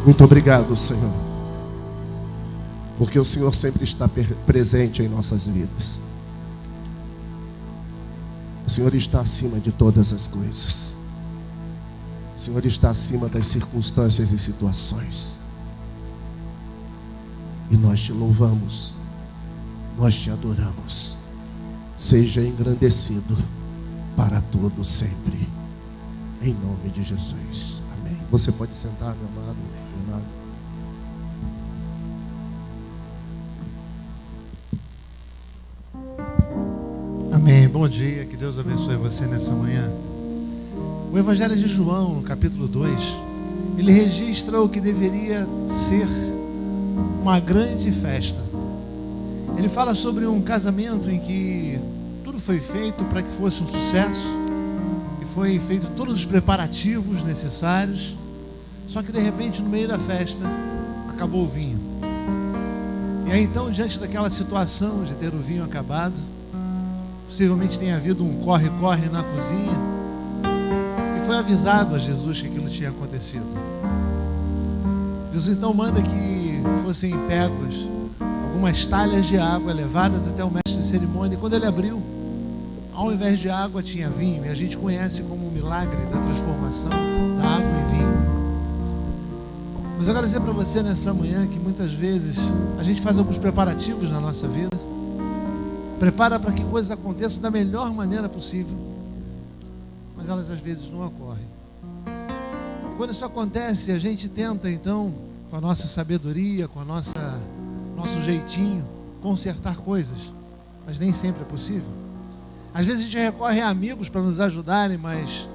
Muito obrigado, Senhor, porque o Senhor sempre está presente em nossas vidas. O Senhor está acima de todas as coisas. O Senhor está acima das circunstâncias e situações. E nós te louvamos, nós te adoramos. Seja engrandecido para todo sempre, em nome de Jesus. Amém. Você pode sentar, meu amado, meu amado. Amém. Bom dia, que Deus abençoe você nessa manhã. O Evangelho de João, no capítulo 2, ele registra o que deveria ser uma grande festa. Ele fala sobre um casamento em que tudo foi feito para que fosse um sucesso, e foi feito todos os preparativos necessários, só que de repente no meio da festa acabou o vinho. E aí então, diante daquela situação de ter o vinho acabado, possivelmente tenha havido um corre-corre na cozinha, e foi avisado a Jesus que aquilo tinha acontecido. Jesus então manda que fossem pegas algumas talhas de água levadas até o mestre de cerimônia, e quando ele abriu, ao invés de água tinha vinho, e a gente conhece como o milagre da transformação da água em vinho. Mas eu quero dizer para você nessa manhã que muitas vezes a gente faz alguns preparativos na nossa vida, prepara para que coisas aconteçam da melhor maneira possível, mas elas às vezes não ocorrem. E quando isso acontece, a gente tenta então, com a nossa sabedoria, com a nosso jeitinho, consertar coisas, mas nem sempre é possível. Às vezes a gente recorre a amigos para nos ajudarem, mas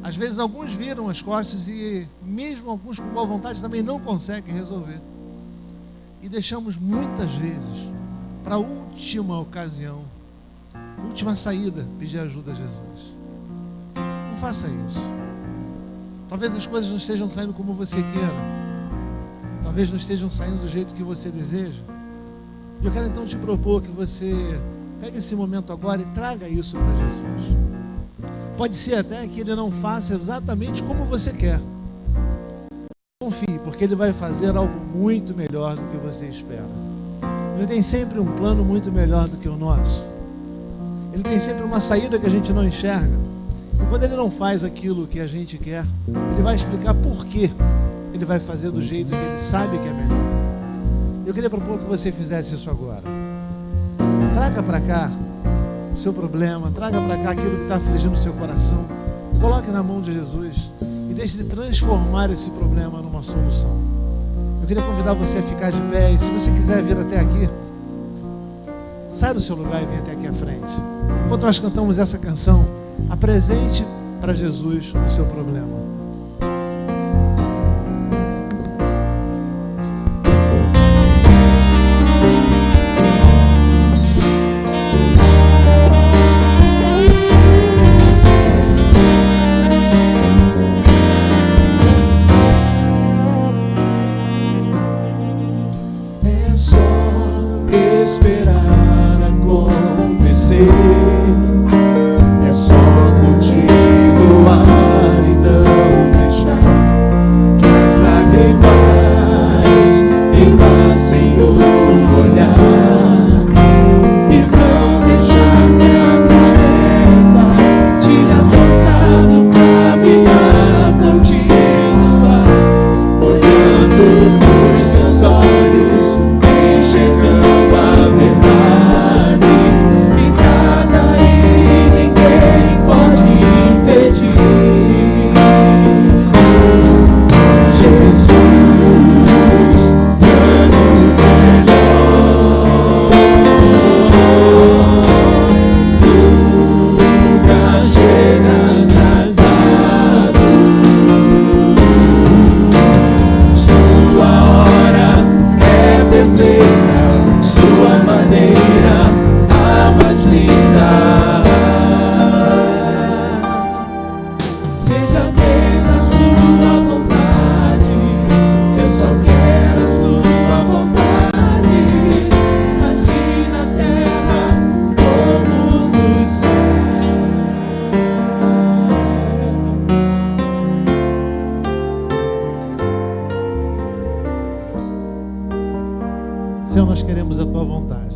às vezes alguns viram as costas e mesmo alguns com boa vontade também não conseguem resolver. E deixamos muitas vezes para a última ocasião, última saída, pedir ajuda a Jesus. Não faça isso. Talvez as coisas não estejam saindo como você queira, talvez não estejam saindo do jeito que você deseja. E eu quero então te propor que você pegue esse momento agora e traga isso para Jesus. Pode ser até que Ele não faça exatamente como você quer. Confie, porque Ele vai fazer algo muito melhor do que você espera. Ele tem sempre um plano muito melhor do que o nosso. Ele tem sempre uma saída que a gente não enxerga. E quando Ele não faz aquilo que a gente quer, Ele vai explicar por quê Ele vai fazer do jeito que Ele sabe que é melhor. Eu queria propor que você fizesse isso agora. Traga para cá o seu problema, traga para cá aquilo que está afligindo o seu coração. Coloque na mão de Jesus e deixe Ele transformar esse problema numa solução. Eu queria convidar você a ficar de pé, e se você quiser vir até aqui, sai do seu lugar e vem até aqui à frente. Enquanto nós cantamos essa canção, apresente para Jesus o seu problema. É só continuar e não Senhor, nós queremos a Tua vontade.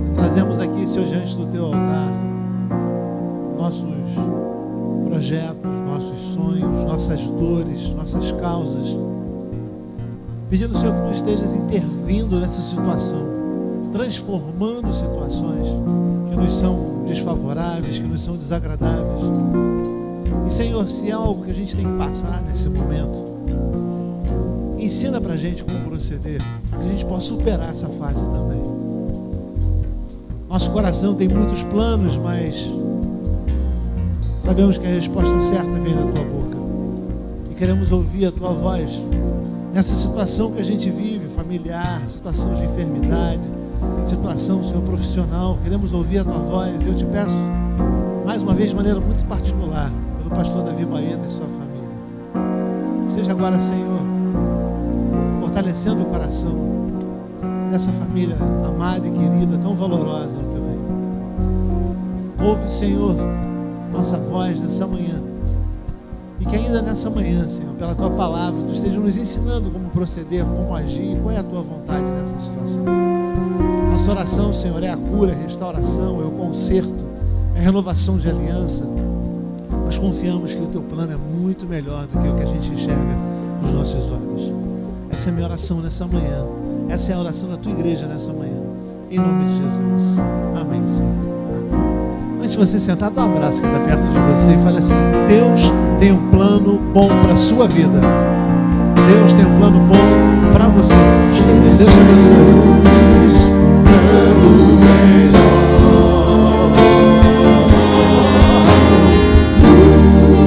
E trazemos aqui, Senhor, diante do Teu altar, nossos projetos, nossos sonhos, nossas dores, nossas causas, pedindo, Senhor, que Tu estejas intervindo nessa situação, transformando situações que nos são desfavoráveis, que nos são desagradáveis. E, Senhor, se é algo que a gente tem que passar nesse momento, ensina pra gente como proceder, que a gente possa superar essa fase também. Nosso coração tem muitos planos, mas sabemos que a resposta certa vem da Tua boca. E queremos ouvir a Tua voz nessa situação que a gente vive, familiar, situação de enfermidade, situação, Senhor, profissional. Queremos ouvir a Tua voz. E eu te peço, mais uma vez, de maneira muito particular, pelo pastor Davi Baeta e sua família. Seja agora, Senhor, fortalecendo o coração dessa família amada e querida, tão valorosa no Teu reino. Ouve, Senhor, nossa voz nessa manhã. E que ainda nessa manhã, Senhor, pela Tua palavra, Tu esteja nos ensinando como proceder, como agir, qual é a Tua vontade nessa situação. Nossa oração, Senhor, é a cura, a restauração, é o conserto, é a renovação de aliança. Nós confiamos que o Teu plano é muito melhor do que o que a gente enxerga nos nossos olhos. Essa é a minha oração nessa manhã. Essa é a oração da Tua igreja nessa manhã. Em nome de Jesus. Amém, Senhor. Amém. Antes de você sentar, dá um abraço que está perto de você e fale assim: Deus tem um plano bom para a sua vida. Deus tem um plano bom para você. Deus te abençoe.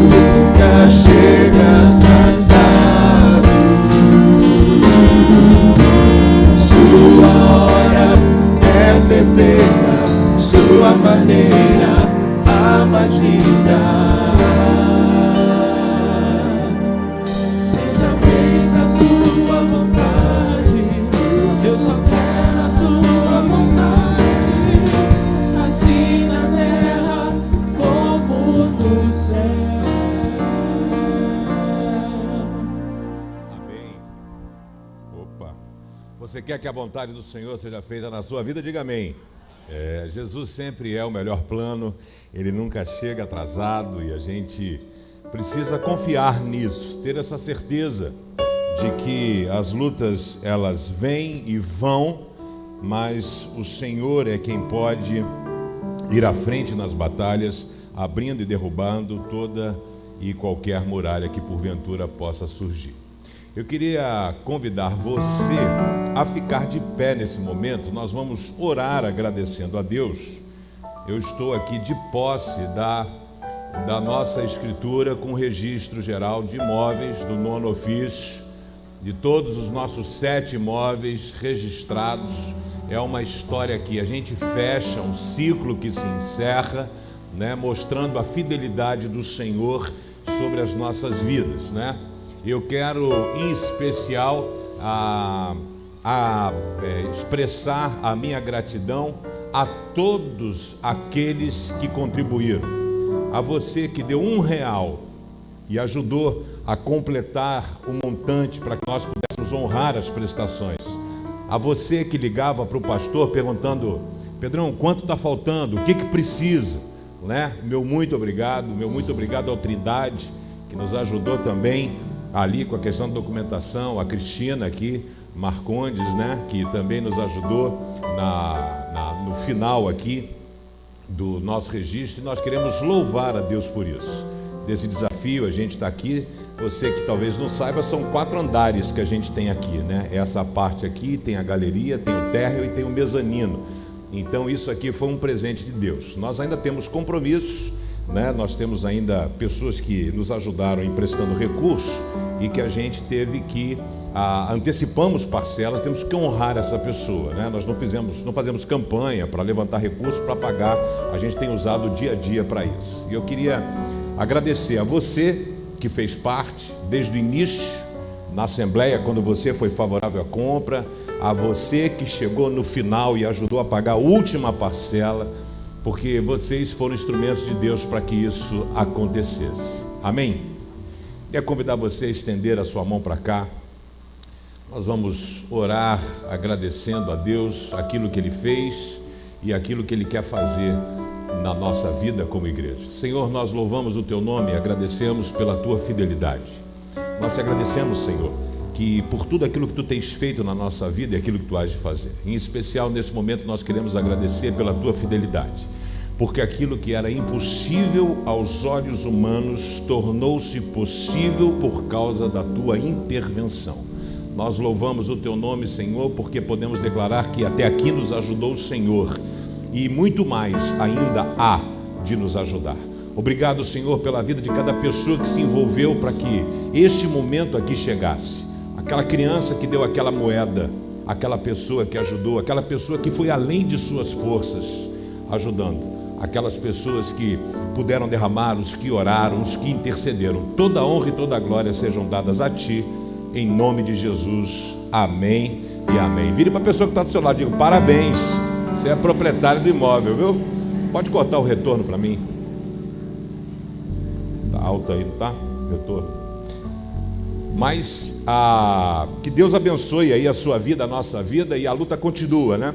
Nunca chega atrasado. Sua hora é perfeita, sua maneira a mais linda. Você quer que a vontade do Senhor seja feita na sua vida? Diga amém. Jesus sempre é o melhor plano, Ele nunca chega atrasado e a gente precisa confiar nisso, ter essa certeza de que as lutas elas vêm e vão, mas o Senhor é quem pode ir à frente nas batalhas, abrindo e derrubando toda e qualquer muralha que porventura possa surgir. Eu queria convidar você a ficar de pé nesse momento. Nós vamos orar agradecendo a Deus. Eu estou aqui de posse da nossa escritura com o registro geral de imóveis do 9º ofício, de todos os nossos 7 imóveis registrados. É uma história que a gente fecha, um ciclo que se encerra, né, mostrando a fidelidade do Senhor sobre as nossas vidas, né? Eu quero, em especial, expressar a minha gratidão a todos aqueles que contribuíram. A você que deu R$1 e ajudou a completar o montante para que nós pudéssemos honrar as prestações. A você que ligava para o pastor perguntando: Pedrão, quanto está faltando? O que precisa? Né? Meu muito obrigado ao Trindade, que nos ajudou também ali com a questão da documentação, a Cristina aqui, Marcondes, né, que também nos ajudou no final aqui do nosso registro, e nós queremos louvar a Deus por isso, desse desafio. A gente está aqui, você que talvez não saiba, são 4 andares que a gente tem aqui, né? Essa parte aqui tem a galeria, tem o térreo e tem o mezanino. Então isso aqui foi um presente de Deus. Nós ainda temos compromissos, né? Nós temos ainda pessoas que nos ajudaram emprestando recursos e que a gente teve que antecipamos parcelas, temos que honrar essa pessoa, né? Nós não fazemos campanha para levantar recursos para pagar, a gente tem usado o dia a dia para isso. E eu queria agradecer a você que fez parte desde o início na Assembleia, quando você foi favorável à compra, a você que chegou no final e ajudou a pagar a última parcela, porque vocês foram instrumentos de Deus para que isso acontecesse. Amém? Quero convidar você a estender a sua mão para cá. Nós vamos orar agradecendo a Deus aquilo que Ele fez e aquilo que Ele quer fazer na nossa vida como igreja. Senhor, nós louvamos o Teu nome e agradecemos pela Tua fidelidade. Nós te agradecemos, Senhor, que por tudo aquilo que Tu tens feito na nossa vida e aquilo que Tu has de fazer. Em especial, nesse momento, nós queremos agradecer pela Tua fidelidade, porque aquilo que era impossível aos olhos humanos tornou-se possível por causa da Tua intervenção. Nós louvamos o Teu nome, Senhor, porque podemos declarar que até aqui nos ajudou o Senhor e muito mais ainda há de nos ajudar. Obrigado, Senhor, pela vida de cada pessoa que se envolveu para que este momento aqui chegasse. Aquela criança que deu aquela moeda, aquela pessoa que ajudou, aquela pessoa que foi além de suas forças ajudando, aquelas pessoas que puderam derramar, os que oraram, os que intercederam. Toda a honra e toda a glória sejam dadas a Ti, em nome de Jesus. Amém e amém. Vire para a pessoa que está do seu lado e diga: parabéns, você é proprietário do imóvel, viu? Pode cortar o retorno para mim. Está alto aí, não está? Retorno. Mas que Deus abençoe aí a sua vida, a nossa vida, e a luta continua, né?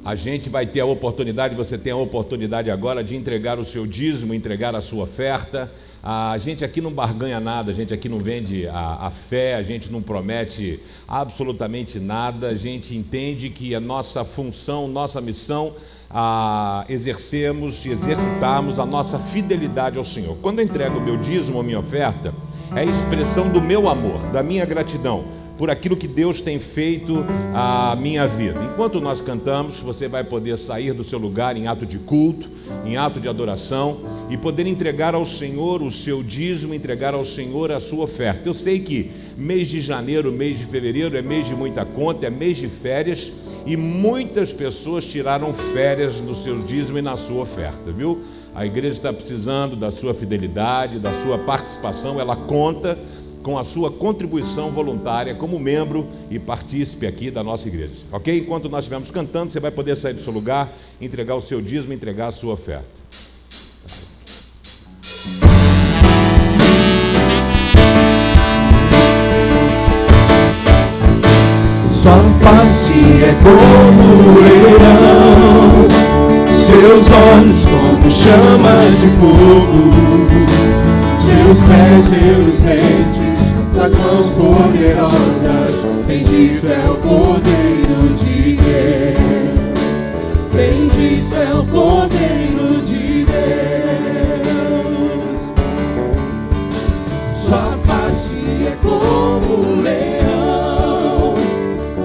A gente vai ter a oportunidade, você tem a oportunidade agora de entregar o seu dízimo, entregar a sua oferta. A gente aqui não barganha nada, a gente aqui não vende a fé, a gente não promete absolutamente nada. A gente entende que a nossa função, nossa missão, exercermos e exercitarmos a nossa fidelidade ao Senhor. Quando eu entrego o meu dízimo, a minha oferta, é a expressão do meu amor, da minha gratidão por aquilo que Deus tem feito à minha vida. Enquanto nós cantamos, você vai poder sair do seu lugar em ato de culto, em ato de adoração, e poder entregar ao Senhor o seu dízimo, entregar ao Senhor a sua oferta. Eu sei que mês de janeiro, mês de fevereiro é mês de muita conta, é mês de férias, e muitas pessoas tiraram férias no seu dízimo e na sua oferta, viu? A igreja está precisando da sua fidelidade, da sua participação. Ela conta com a sua contribuição voluntária como membro e partícipe aqui da nossa igreja, ok? Enquanto nós estivermos cantando, você vai poder sair do seu lugar, entregar o seu dízimo, entregar a sua oferta. Sua face é como leão, seus olhos como chamas de fogo, seus pés reluzentes, suas mãos poderosas. Bendito é o Cordeiro de Deus, bendito é o Cordeiro de Deus. Sua face é como leão,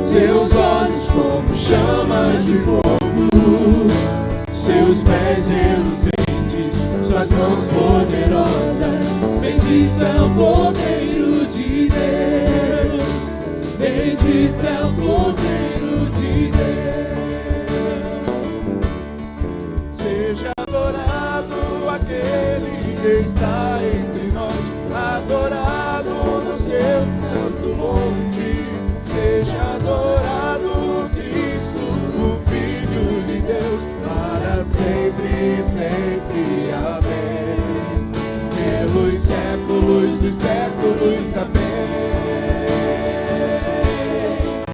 seus olhos como chamas de fogo, seus pés reluzentes, suas mãos poderosas. Bendito é o Cordeiro de Deus, bendito é o Cordeiro de Deus. Seja adorado aquele que está entre nós, adorado no seu santo monte. Seja adorado Cristo, o Filho de Deus, para sempre, sempre. Amém. Pelos séculos dos séculos, amém.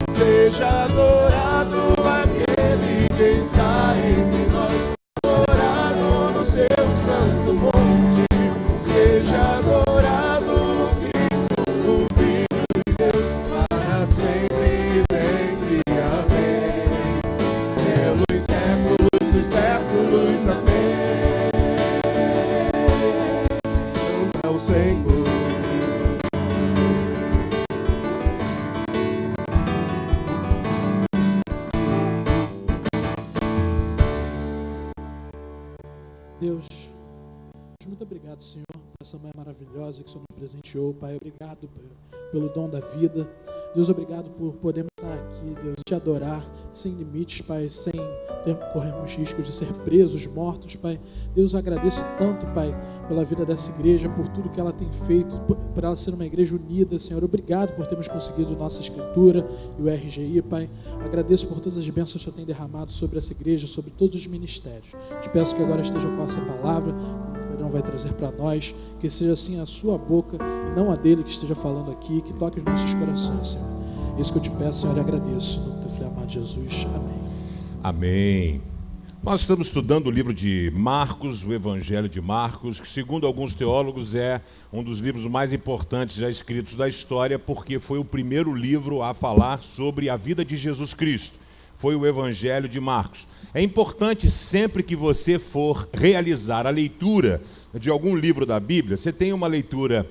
Seja adorado aquele que está entre nós, adorado no seu santo monte. Seja adorado Cristo, o Filho de Deus, para sempre, sempre, amém. Pelos séculos dos séculos, amém. Senhor. Deus, muito obrigado, Senhor, por essa manhã maravilhosa que o Senhor nos presenteou, Pai. Obrigado pelo dom da vida. Deus, obrigado por podermos estar aqui, Deus, te adorar sem limites, Pai, sem corrermos risco de ser presos, mortos, Pai. Deus, agradeço tanto, Pai, pela vida dessa igreja, por tudo que ela tem feito, por ela ser uma igreja unida, Senhor. Obrigado por termos conseguido nossa escritura e o RGI, Pai. Agradeço por todas as bênçãos que o Senhor tem derramado sobre essa igreja, sobre todos os ministérios. Te peço que agora esteja com essa palavra, não vai trazer para nós, que seja assim a sua boca e não a dele que esteja falando aqui, que toque os nossos corações, Senhor. É isso que eu te peço, Senhor, e agradeço. No teu filho amado Jesus. Amém. Amém. Nós estamos estudando o livro de Marcos, o Evangelho de Marcos, que segundo alguns teólogos é um dos livros mais importantes já escritos da história, porque foi o primeiro livro a falar sobre a vida de Jesus Cristo. Foi o Evangelho de Marcos. É importante sempre que você for realizar a leitura de algum livro da Bíblia, você tem uma leitura,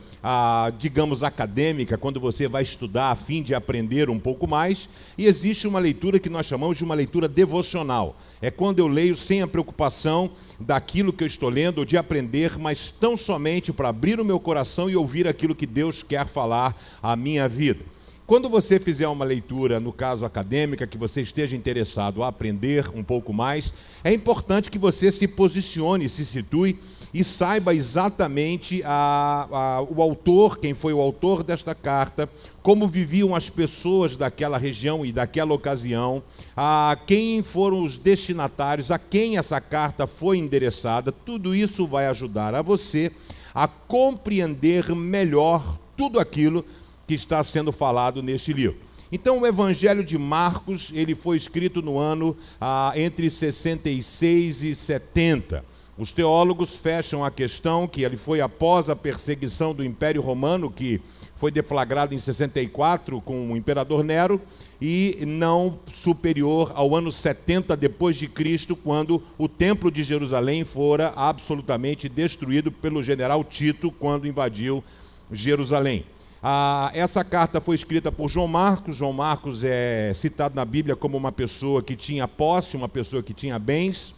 digamos, acadêmica, quando você vai estudar a fim de aprender um pouco mais, e existe uma leitura que nós chamamos de uma leitura devocional. É quando eu leio sem a preocupação daquilo que eu estou lendo ou de aprender, mas tão somente para abrir o meu coração e ouvir aquilo que Deus quer falar à minha vida. Quando você fizer uma leitura, no caso acadêmica, que você esteja interessado a aprender um pouco mais, é importante que você se posicione, se situe e saiba exatamente o autor, quem foi o autor desta carta, como viviam as pessoas daquela região e daquela ocasião, quem foram os destinatários, a quem essa carta foi endereçada. Tudo isso vai ajudar a você a compreender melhor tudo aquilo que está sendo falado neste livro. Então, o Evangelho de Marcos, ele foi escrito no ano entre 66 e 70. Os teólogos fecham a questão que ele foi após a perseguição do Império Romano, que foi deflagrado em 64 com o imperador Nero, e não superior ao ano 70 depois de Cristo, quando o Templo de Jerusalém fora absolutamente destruído pelo general Tito, quando invadiu Jerusalém. Essa carta foi escrita por João Marcos. João Marcos é citado na Bíblia como uma pessoa que tinha posse, uma pessoa que tinha bens.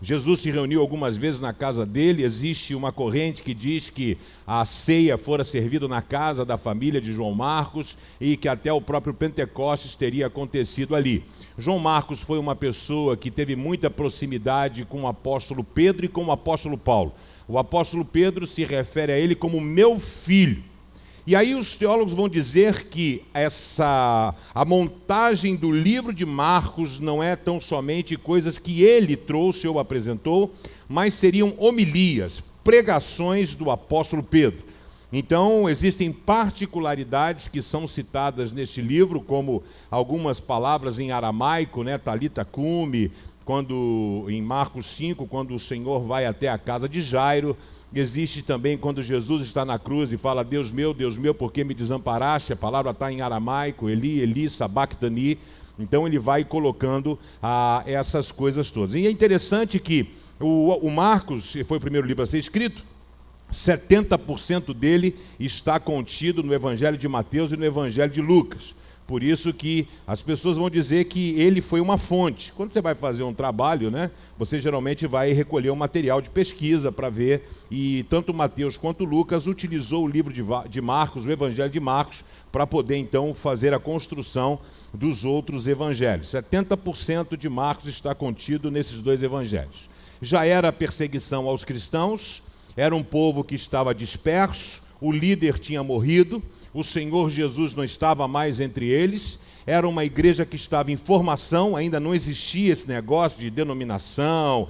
Jesus se reuniu algumas vezes na casa dele. Existe uma corrente que diz que a ceia fora servida na casa da família de João Marcos e que até o próprio Pentecostes teria acontecido ali. João Marcos foi uma pessoa que teve muita proximidade com o apóstolo Pedro e com o apóstolo Paulo. O apóstolo Pedro se refere a ele como meu filho. E aí os teólogos vão dizer que a montagem do livro de Marcos não é tão somente coisas que ele trouxe ou apresentou, mas seriam homilias, pregações do apóstolo Pedro. Então, existem particularidades que são citadas neste livro, como algumas palavras em aramaico, né, Talita Cumi, em Marcos 5, quando o Senhor vai até a casa de Jairo. Existe também quando Jesus está na cruz e fala: Deus meu, por que me desamparaste? A palavra está em aramaico, Eli, Eli, sabactani. Então ele vai colocando essas coisas todas. E é interessante que o Marcos foi o primeiro livro a ser escrito. 70% dele está contido no Evangelho de Mateus e no Evangelho de Lucas. Por isso que as pessoas vão dizer que ele foi uma fonte. Quando você vai fazer um trabalho, né, você geralmente vai recolher um material de pesquisa para ver, e tanto Mateus quanto Lucas utilizou o livro de Marcos, o Evangelho de Marcos, para poder então fazer a construção dos outros evangelhos. 70% de Marcos está contido nesses dois evangelhos. Já era perseguição aos cristãos, era um povo que estava disperso, o líder tinha morrido, o Senhor Jesus não estava mais entre eles, era uma igreja que estava em formação, ainda não existia esse negócio de denominação,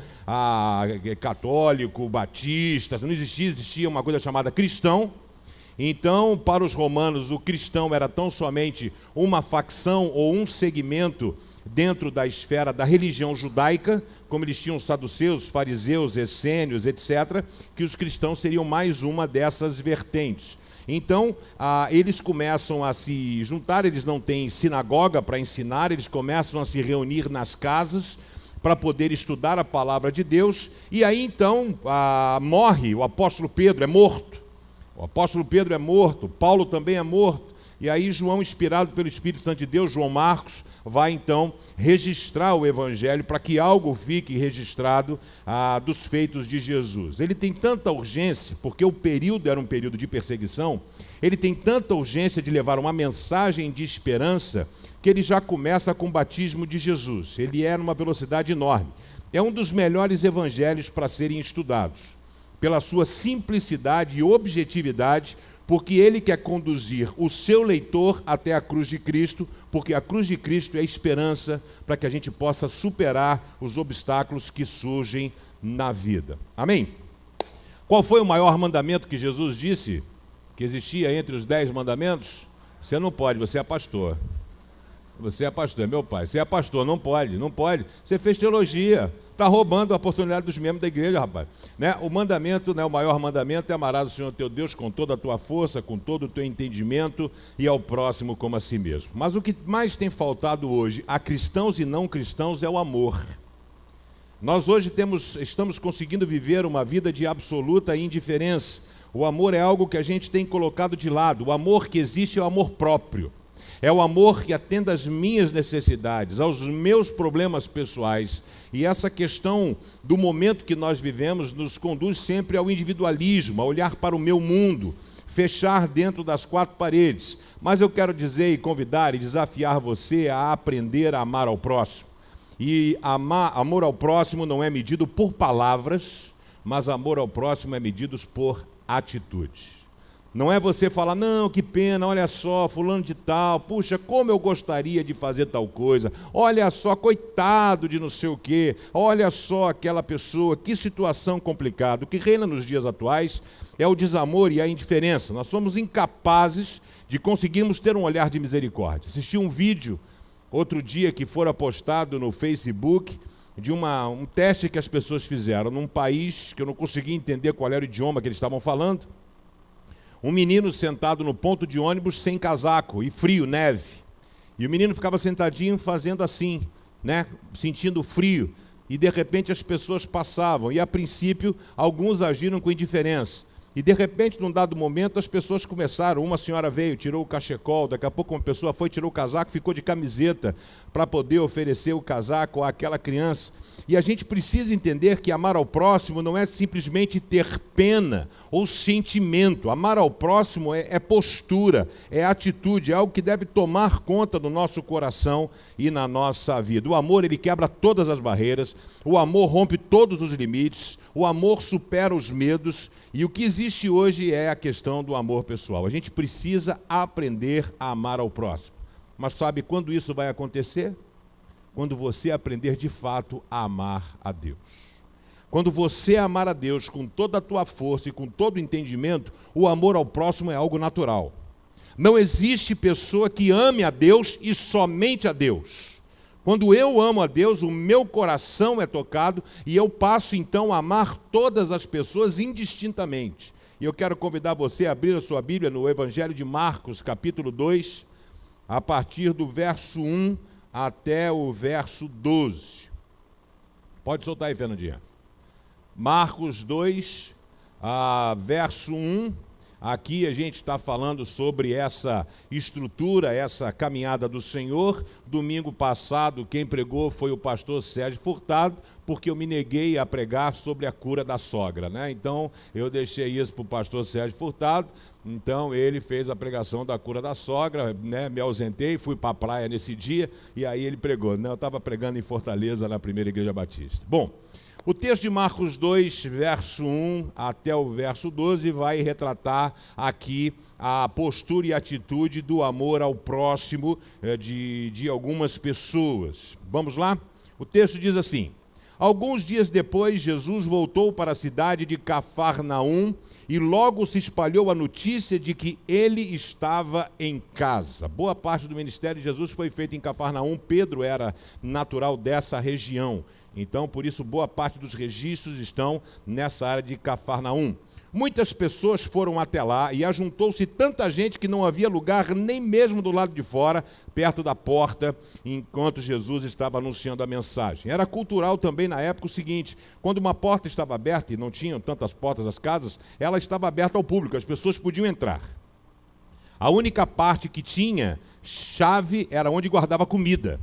católico, batista, não existia uma coisa chamada cristão. Então, para os romanos, o cristão era tão somente uma facção ou um segmento dentro da esfera da religião judaica, como eles tinham os saduceus, fariseus, essênios, etc., que os cristãos seriam mais uma dessas vertentes. Então, eles começam a se juntar, eles não têm sinagoga para ensinar, eles começam a se reunir nas casas para poder estudar a palavra de Deus, e aí então morre o apóstolo Pedro, é morto. O apóstolo Pedro é morto, Paulo também é morto, e aí João, inspirado pelo Espírito Santo de Deus, João Marcos, vai então registrar o Evangelho para que algo fique registrado dos feitos de Jesus. Ele tem tanta urgência, porque o período era um período de perseguição, ele tem tanta urgência de levar uma mensagem de esperança, que ele já começa com o batismo de Jesus. Ele é numa velocidade enorme. É um dos melhores evangelhos para serem estudados, pela sua simplicidade e objetividade, porque ele quer conduzir o seu leitor até a cruz de Cristo, porque a cruz de Cristo é a esperança para que a gente possa superar os obstáculos que surgem na vida. Amém? Qual foi o maior mandamento que Jesus disse que existia entre os 10 mandamentos? Você não pode, você é pastor. Você é pastor, é meu pai. Você é pastor, não pode, não pode. Você fez teologia. Está roubando a oportunidade dos membros da igreja, rapaz. Né? O mandamento, né, o maior mandamento é amarás o Senhor teu Deus com toda a tua força, com todo o teu entendimento e ao próximo como a si mesmo. Mas o que mais tem faltado hoje a cristãos e não cristãos é o amor. Nós hoje estamos conseguindo viver uma vida de absoluta indiferença. O amor é algo que a gente tem colocado de lado. O amor que existe é o amor próprio. É o amor que atende às minhas necessidades, aos meus problemas pessoais. E essa questão do momento que nós vivemos nos conduz sempre ao individualismo, a olhar para o meu mundo, fechar dentro das quatro paredes. Mas eu quero dizer e convidar e desafiar você a aprender a amar ao próximo. E amor ao próximo não é medido por palavras, mas amor ao próximo é medido por atitudes. Não é você falar, não, que pena, olha só, fulano de tal, puxa, como eu gostaria de fazer tal coisa, olha só, coitado de não sei o quê, olha só aquela pessoa, que situação complicada. O que reina nos dias atuais é o desamor e a indiferença. Nós somos incapazes de conseguirmos ter um olhar de misericórdia. Assisti um vídeo outro dia que fora postado no Facebook de um teste que as pessoas fizeram num país que eu não conseguia entender qual era o idioma que eles estavam falando. Um menino sentado no ponto de ônibus sem casaco e frio, neve. E o menino ficava sentadinho fazendo assim, né, sentindo frio. E de repente as pessoas passavam. E a princípio alguns agiram com indiferença. E de repente, num dado momento, as pessoas começaram. Uma senhora veio, tirou o cachecol. Daqui a pouco uma pessoa foi, tirou o casaco, ficou de camiseta para poder oferecer o casaco àquela criança. E a gente precisa entender que amar ao próximo não é simplesmente ter pena ou sentimento. Amar ao próximo é postura, é atitude, é algo que deve tomar conta do nosso coração e na nossa vida. O amor, ele quebra todas as barreiras, o amor rompe todos os limites, o amor supera os medos, e o que existe hoje é a questão do amor pessoal. A gente precisa aprender a amar ao próximo. Mas sabe quando isso vai acontecer? Quando você aprender de fato a amar a Deus. Quando você amar a Deus com toda a tua força e com todo o entendimento, o amor ao próximo é algo natural. Não existe pessoa que ame a Deus e somente a Deus. Quando eu amo a Deus, o meu coração é tocado e eu passo então a amar todas as pessoas indistintamente. E eu quero convidar você a abrir a sua Bíblia no Evangelho de Marcos, capítulo 2, a partir do verso 1 até o verso 12. Pode soltar aí, Fernandinha. Marcos 2, verso 1. Aqui a gente está falando sobre essa estrutura, essa caminhada do Senhor. Domingo passado, quem pregou foi o pastor Sérgio Furtado, porque eu me neguei a pregar sobre a cura da sogra, né? Então, eu deixei isso para o pastor Sérgio Furtado. Então, ele fez a pregação da cura da sogra, né? Me ausentei, fui para a praia nesse dia, e aí ele pregou. Eu estava pregando em Fortaleza, na Primeira Igreja Batista. Bom, o texto de Marcos 2, verso 1 até o verso 12, vai retratar aqui a postura e atitude do amor ao próximo de algumas pessoas. Vamos lá? O texto diz assim: alguns dias depois, Jesus voltou para a cidade de Cafarnaum e logo se espalhou a notícia de que ele estava em casa. Boa parte do ministério de Jesus foi feito em Cafarnaum. Pedro era natural dessa região. Então, por isso, boa parte dos registros estão nessa área de Cafarnaum. Muitas pessoas foram até lá e ajuntou-se tanta gente que não havia lugar nem mesmo do lado de fora, perto da porta, enquanto Jesus estava anunciando a mensagem. Era cultural também na época o seguinte: quando uma porta estava aberta, e não tinham tantas portas as casas, ela estava aberta ao público, as pessoas podiam entrar. A única parte que tinha chave era onde guardava comida.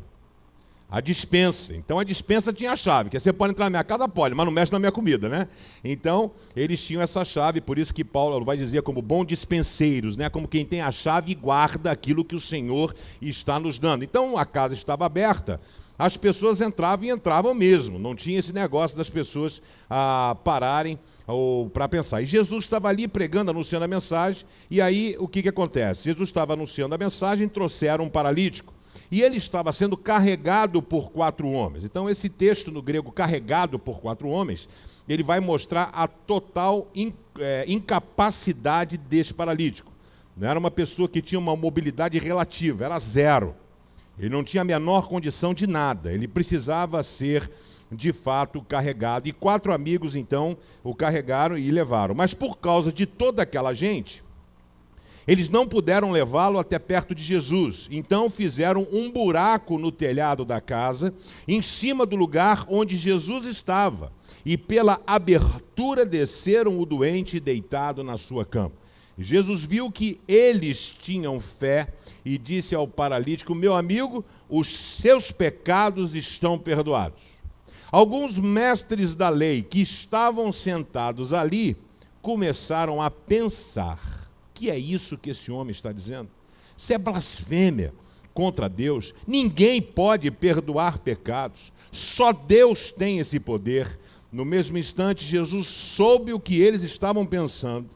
A despensa. Então a despensa tinha a chave, que você pode entrar na minha casa, pode, mas não mexe na minha comida, né? Então eles tinham essa chave, por isso que Paulo vai dizer como bons dispenseiros, né? Como quem tem a chave e guarda aquilo que o Senhor está nos dando. Então a casa estava aberta, as pessoas entravam e entravam mesmo, não tinha esse negócio das pessoas pararem ou para pensar. E Jesus estava ali pregando, anunciando a mensagem, e aí o que acontece? Jesus estava anunciando a mensagem, trouxeram um paralítico. E ele estava sendo carregado por 4 homens. Então, esse texto no grego, carregado por 4 homens, ele vai mostrar a total incapacidade desse paralítico. Não era uma pessoa que tinha uma mobilidade relativa, era zero. Ele não tinha a menor condição de nada, ele precisava ser, de fato, carregado. E 4 amigos, então, o carregaram e levaram. Mas por causa de toda aquela gente, eles não puderam levá-lo até perto de Jesus. Então fizeram um buraco no telhado da casa, em cima do lugar onde Jesus estava. E pela abertura desceram o doente deitado na sua cama. Jesus viu que eles tinham fé e disse ao paralítico: meu amigo, os seus pecados estão perdoados. Alguns mestres da lei que estavam sentados ali começaram a pensar: que é isso que esse homem está dizendo? Isso é blasfêmia contra Deus. Ninguém pode perdoar pecados. Só Deus tem esse poder. No mesmo instante, Jesus soube o que eles estavam pensando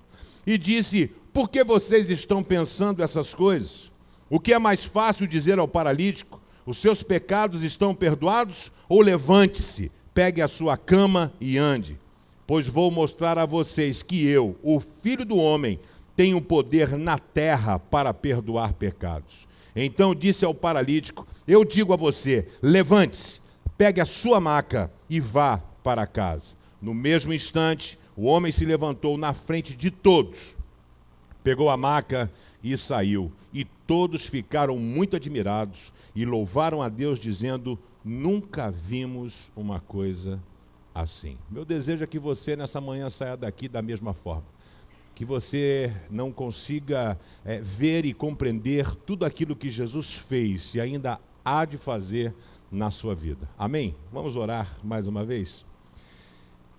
e disse: por que vocês estão pensando essas coisas? O que é mais fácil dizer ao paralítico: os seus pecados estão perdoados? Ou levante-se, pegue a sua cama e ande. Pois vou mostrar a vocês que eu, o Filho do Homem, tenho poder na terra para perdoar pecados. Então disse ao paralítico: eu digo a você, levante-se, pegue a sua maca e vá para casa. No mesmo instante, o homem se levantou na frente de todos, pegou a maca e saiu. E todos ficaram muito admirados e louvaram a Deus, dizendo: nunca vimos uma coisa assim. Meu desejo é que você nessa manhã saia daqui da mesma forma. Que você não consiga ver e compreender tudo aquilo que Jesus fez e ainda há de fazer na sua vida. Amém? Vamos orar mais uma vez?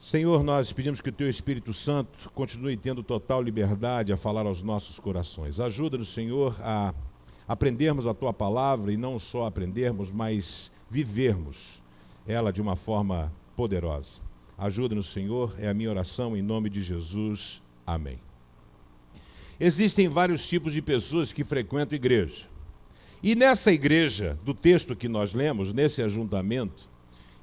Senhor, nós pedimos que o Teu Espírito Santo continue tendo total liberdade a falar aos nossos corações. Ajuda-nos, Senhor, a aprendermos a Tua palavra e não só aprendermos, mas vivermos ela de uma forma poderosa. Ajuda-nos, Senhor, é a minha oração em nome de Jesus. Amém. Existem vários tipos de pessoas que frequentam igreja. E nessa igreja, do texto que nós lemos, nesse ajuntamento,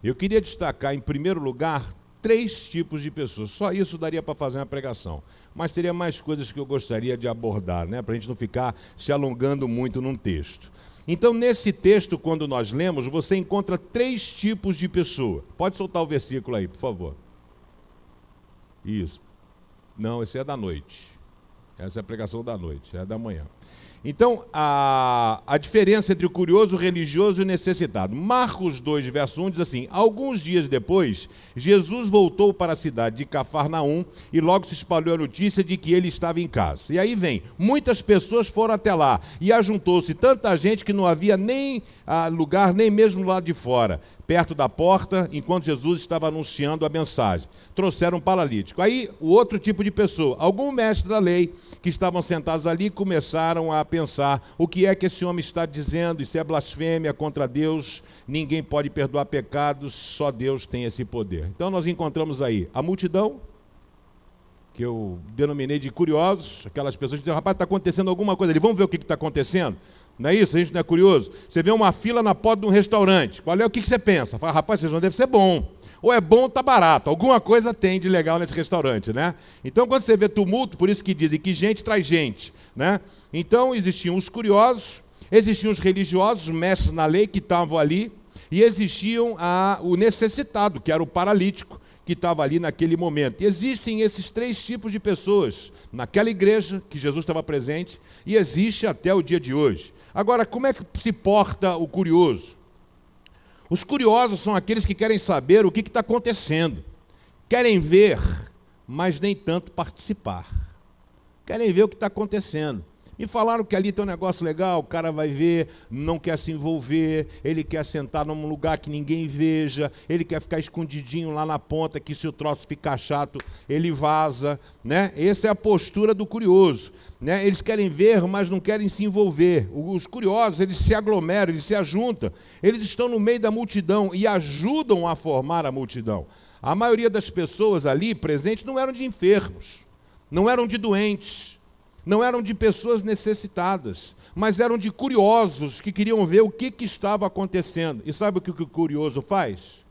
eu queria destacar, em primeiro lugar, 3 tipos de pessoas. Só isso daria para fazer uma pregação. Mas teria mais coisas que eu gostaria de abordar, né? Para a gente não ficar se alongando muito num texto. Então, nesse texto, quando nós lemos, você encontra 3 tipos de pessoa. Pode soltar o versículo aí, por favor. Isso. Não, esse é da noite. Essa é a pregação da noite, é da manhã. Então, a diferença entre o curioso, o religioso e o necessitado. Marcos 2, verso 1 diz assim: alguns dias depois, Jesus voltou para a cidade de Cafarnaum e logo se espalhou a notícia de que ele estava em casa. E aí vem, muitas pessoas foram até lá e ajuntou-se tanta gente que não havia nem lugar, nem mesmo do lado de fora, perto da porta, enquanto Jesus estava anunciando a mensagem. Trouxeram um paralítico. Aí, o outro tipo de pessoa, algum mestre da lei que estavam sentados ali começaram a pensar: o que é que esse homem está dizendo? Isso é blasfêmia contra Deus, ninguém pode perdoar pecados, só Deus tem esse poder. Então nós encontramos aí a multidão, que eu denominei de curiosos, aquelas pessoas que dizem: rapaz, está acontecendo alguma coisa ali, vamos ver o que está acontecendo? Não é isso? A gente não é curioso? Você vê uma fila na porta de um restaurante, qual é o que você pensa? Fala: rapaz, vocês não devem ser bom. Ou é bom ou está barato, alguma coisa tem de legal nesse restaurante, né? Então, quando você vê tumulto, por isso que dizem que gente traz gente, né? Então, existiam os curiosos, existiam os religiosos, os mestres na lei que estavam ali, e existiam o necessitado, que era o paralítico, que estava ali naquele momento. E existem esses 3 tipos de pessoas naquela igreja que Jesus estava presente, e existe até o dia de hoje. Agora, como é que se porta o curioso? Os curiosos são aqueles que querem saber o que está acontecendo. Querem ver, mas nem tanto participar. Querem ver o que está acontecendo. Me falaram que ali tem um negócio legal, o cara vai ver, não quer se envolver, ele quer sentar num lugar que ninguém veja, ele quer ficar escondidinho lá na ponta, que se o troço ficar chato, ele vaza, né? Essa é a postura do curioso, né? Eles querem ver, mas não querem se envolver. Os curiosos, eles se aglomeram, eles se ajuntam, eles estão no meio da multidão e ajudam a formar a multidão. A maioria das pessoas ali presentes não eram de enfermos, não eram de doentes, não eram de pessoas necessitadas, mas eram de curiosos que queriam ver o que estava acontecendo. E sabe o que o curioso faz?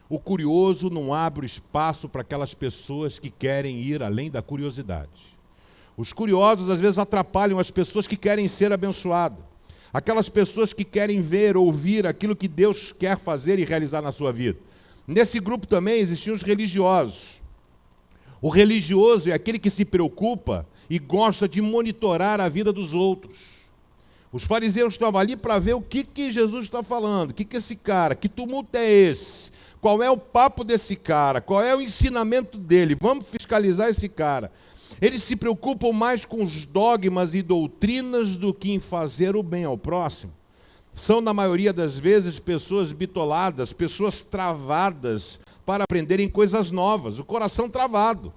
O curioso não abre espaço para aquelas pessoas que querem ir além da curiosidade. Os curiosos às vezes atrapalham as pessoas que querem ser abençoadas. Aquelas pessoas que querem ver, ouvir aquilo que Deus quer fazer e realizar na sua vida. Nesse grupo também existiam os religiosos. O religioso é aquele que se preocupa e gosta de monitorar a vida dos outros. Os fariseus estavam ali para ver o que Jesus está falando, o que esse cara, que tumulto é esse? Qual é o papo desse cara? Qual é o ensinamento dele? Vamos fiscalizar esse cara. Eles se preocupam mais com os dogmas e doutrinas do que em fazer o bem ao próximo. São, na maioria das vezes, pessoas bitoladas, pessoas travadas para aprenderem coisas novas, o coração travado.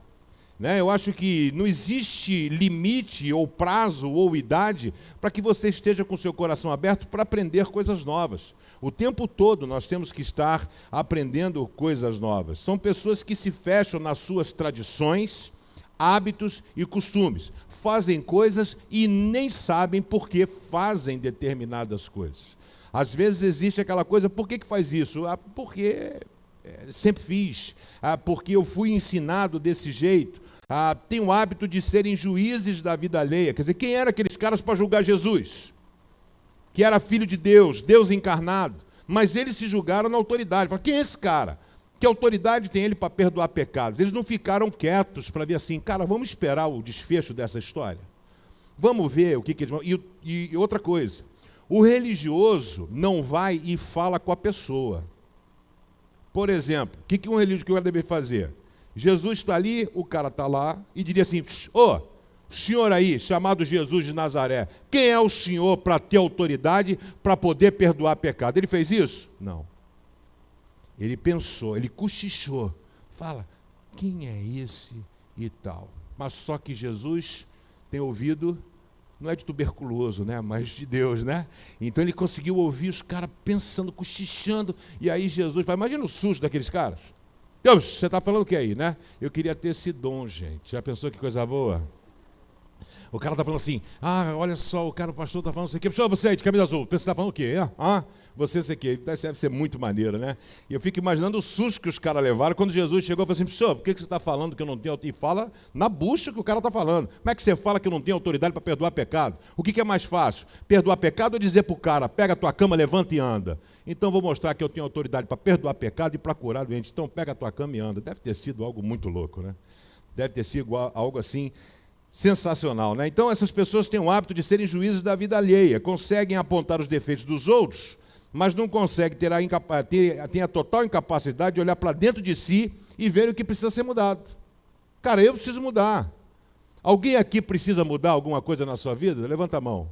Eu acho que não existe limite, ou prazo, ou idade, para que você esteja com o seu coração aberto para aprender coisas novas. O tempo todo nós temos que estar aprendendo coisas novas. São pessoas que se fecham nas suas tradições, hábitos e costumes. Fazem coisas e nem sabem por que fazem determinadas coisas. Às vezes existe aquela coisa, por que faz isso? Porque sempre fiz. Porque eu fui ensinado desse jeito. Tem o hábito de serem juízes da vida alheia. Quer dizer, quem eram aqueles caras para julgar Jesus? Que era filho de Deus, Deus encarnado. Mas eles se julgaram na autoridade. Falaram, quem é esse cara? Que autoridade tem ele para perdoar pecados? Eles não ficaram quietos para ver assim, cara, vamos esperar o desfecho dessa história. Vamos ver o que eles vão... E outra coisa, o religioso não vai e fala com a pessoa. Por exemplo, o que um religioso deve fazer? Jesus está ali, o cara está lá, e diria assim, senhor aí, chamado Jesus de Nazaré, quem é o senhor para ter autoridade para poder perdoar pecado? Ele fez isso? Não. Ele pensou, ele cochichou, fala, quem é esse e tal? Mas só que Jesus tem ouvido, não é de tuberculoso, mas de Deus, Então ele conseguiu ouvir os caras pensando, cochichando, e aí Jesus fala, imagina o susto daqueles caras. Deus, você está falando o que aí, Eu queria ter esse dom, gente. Já pensou que coisa boa? O cara está falando assim, olha só, o pastor está falando isso aqui. Pessoal, você aí de camisa azul, você está falando o quê? Você isso aqui. Deve ser muito maneiro, E eu fico imaginando o susto que os caras levaram quando Jesus chegou e falou assim, pessoal, por que você está falando que eu não tenho autoridade? E fala na bucha que o cara está falando. Como é que você fala que eu não tenho autoridade para perdoar pecado? O que é mais fácil? Perdoar pecado ou dizer para o cara, pega a tua cama, levanta e anda? Então vou mostrar que eu tenho autoridade para perdoar pecado e para curar doente. Então pega a tua cama e anda. Deve ter sido algo muito louco, Deve ter sido algo assim sensacional, Então essas pessoas têm o hábito de serem juízes da vida alheia, conseguem apontar os defeitos dos outros, mas não conseguem ter a total incapacidade de olhar para dentro de si e ver o que precisa ser mudado. Cara, eu preciso mudar. Alguém aqui precisa mudar alguma coisa na sua vida? Levanta a mão.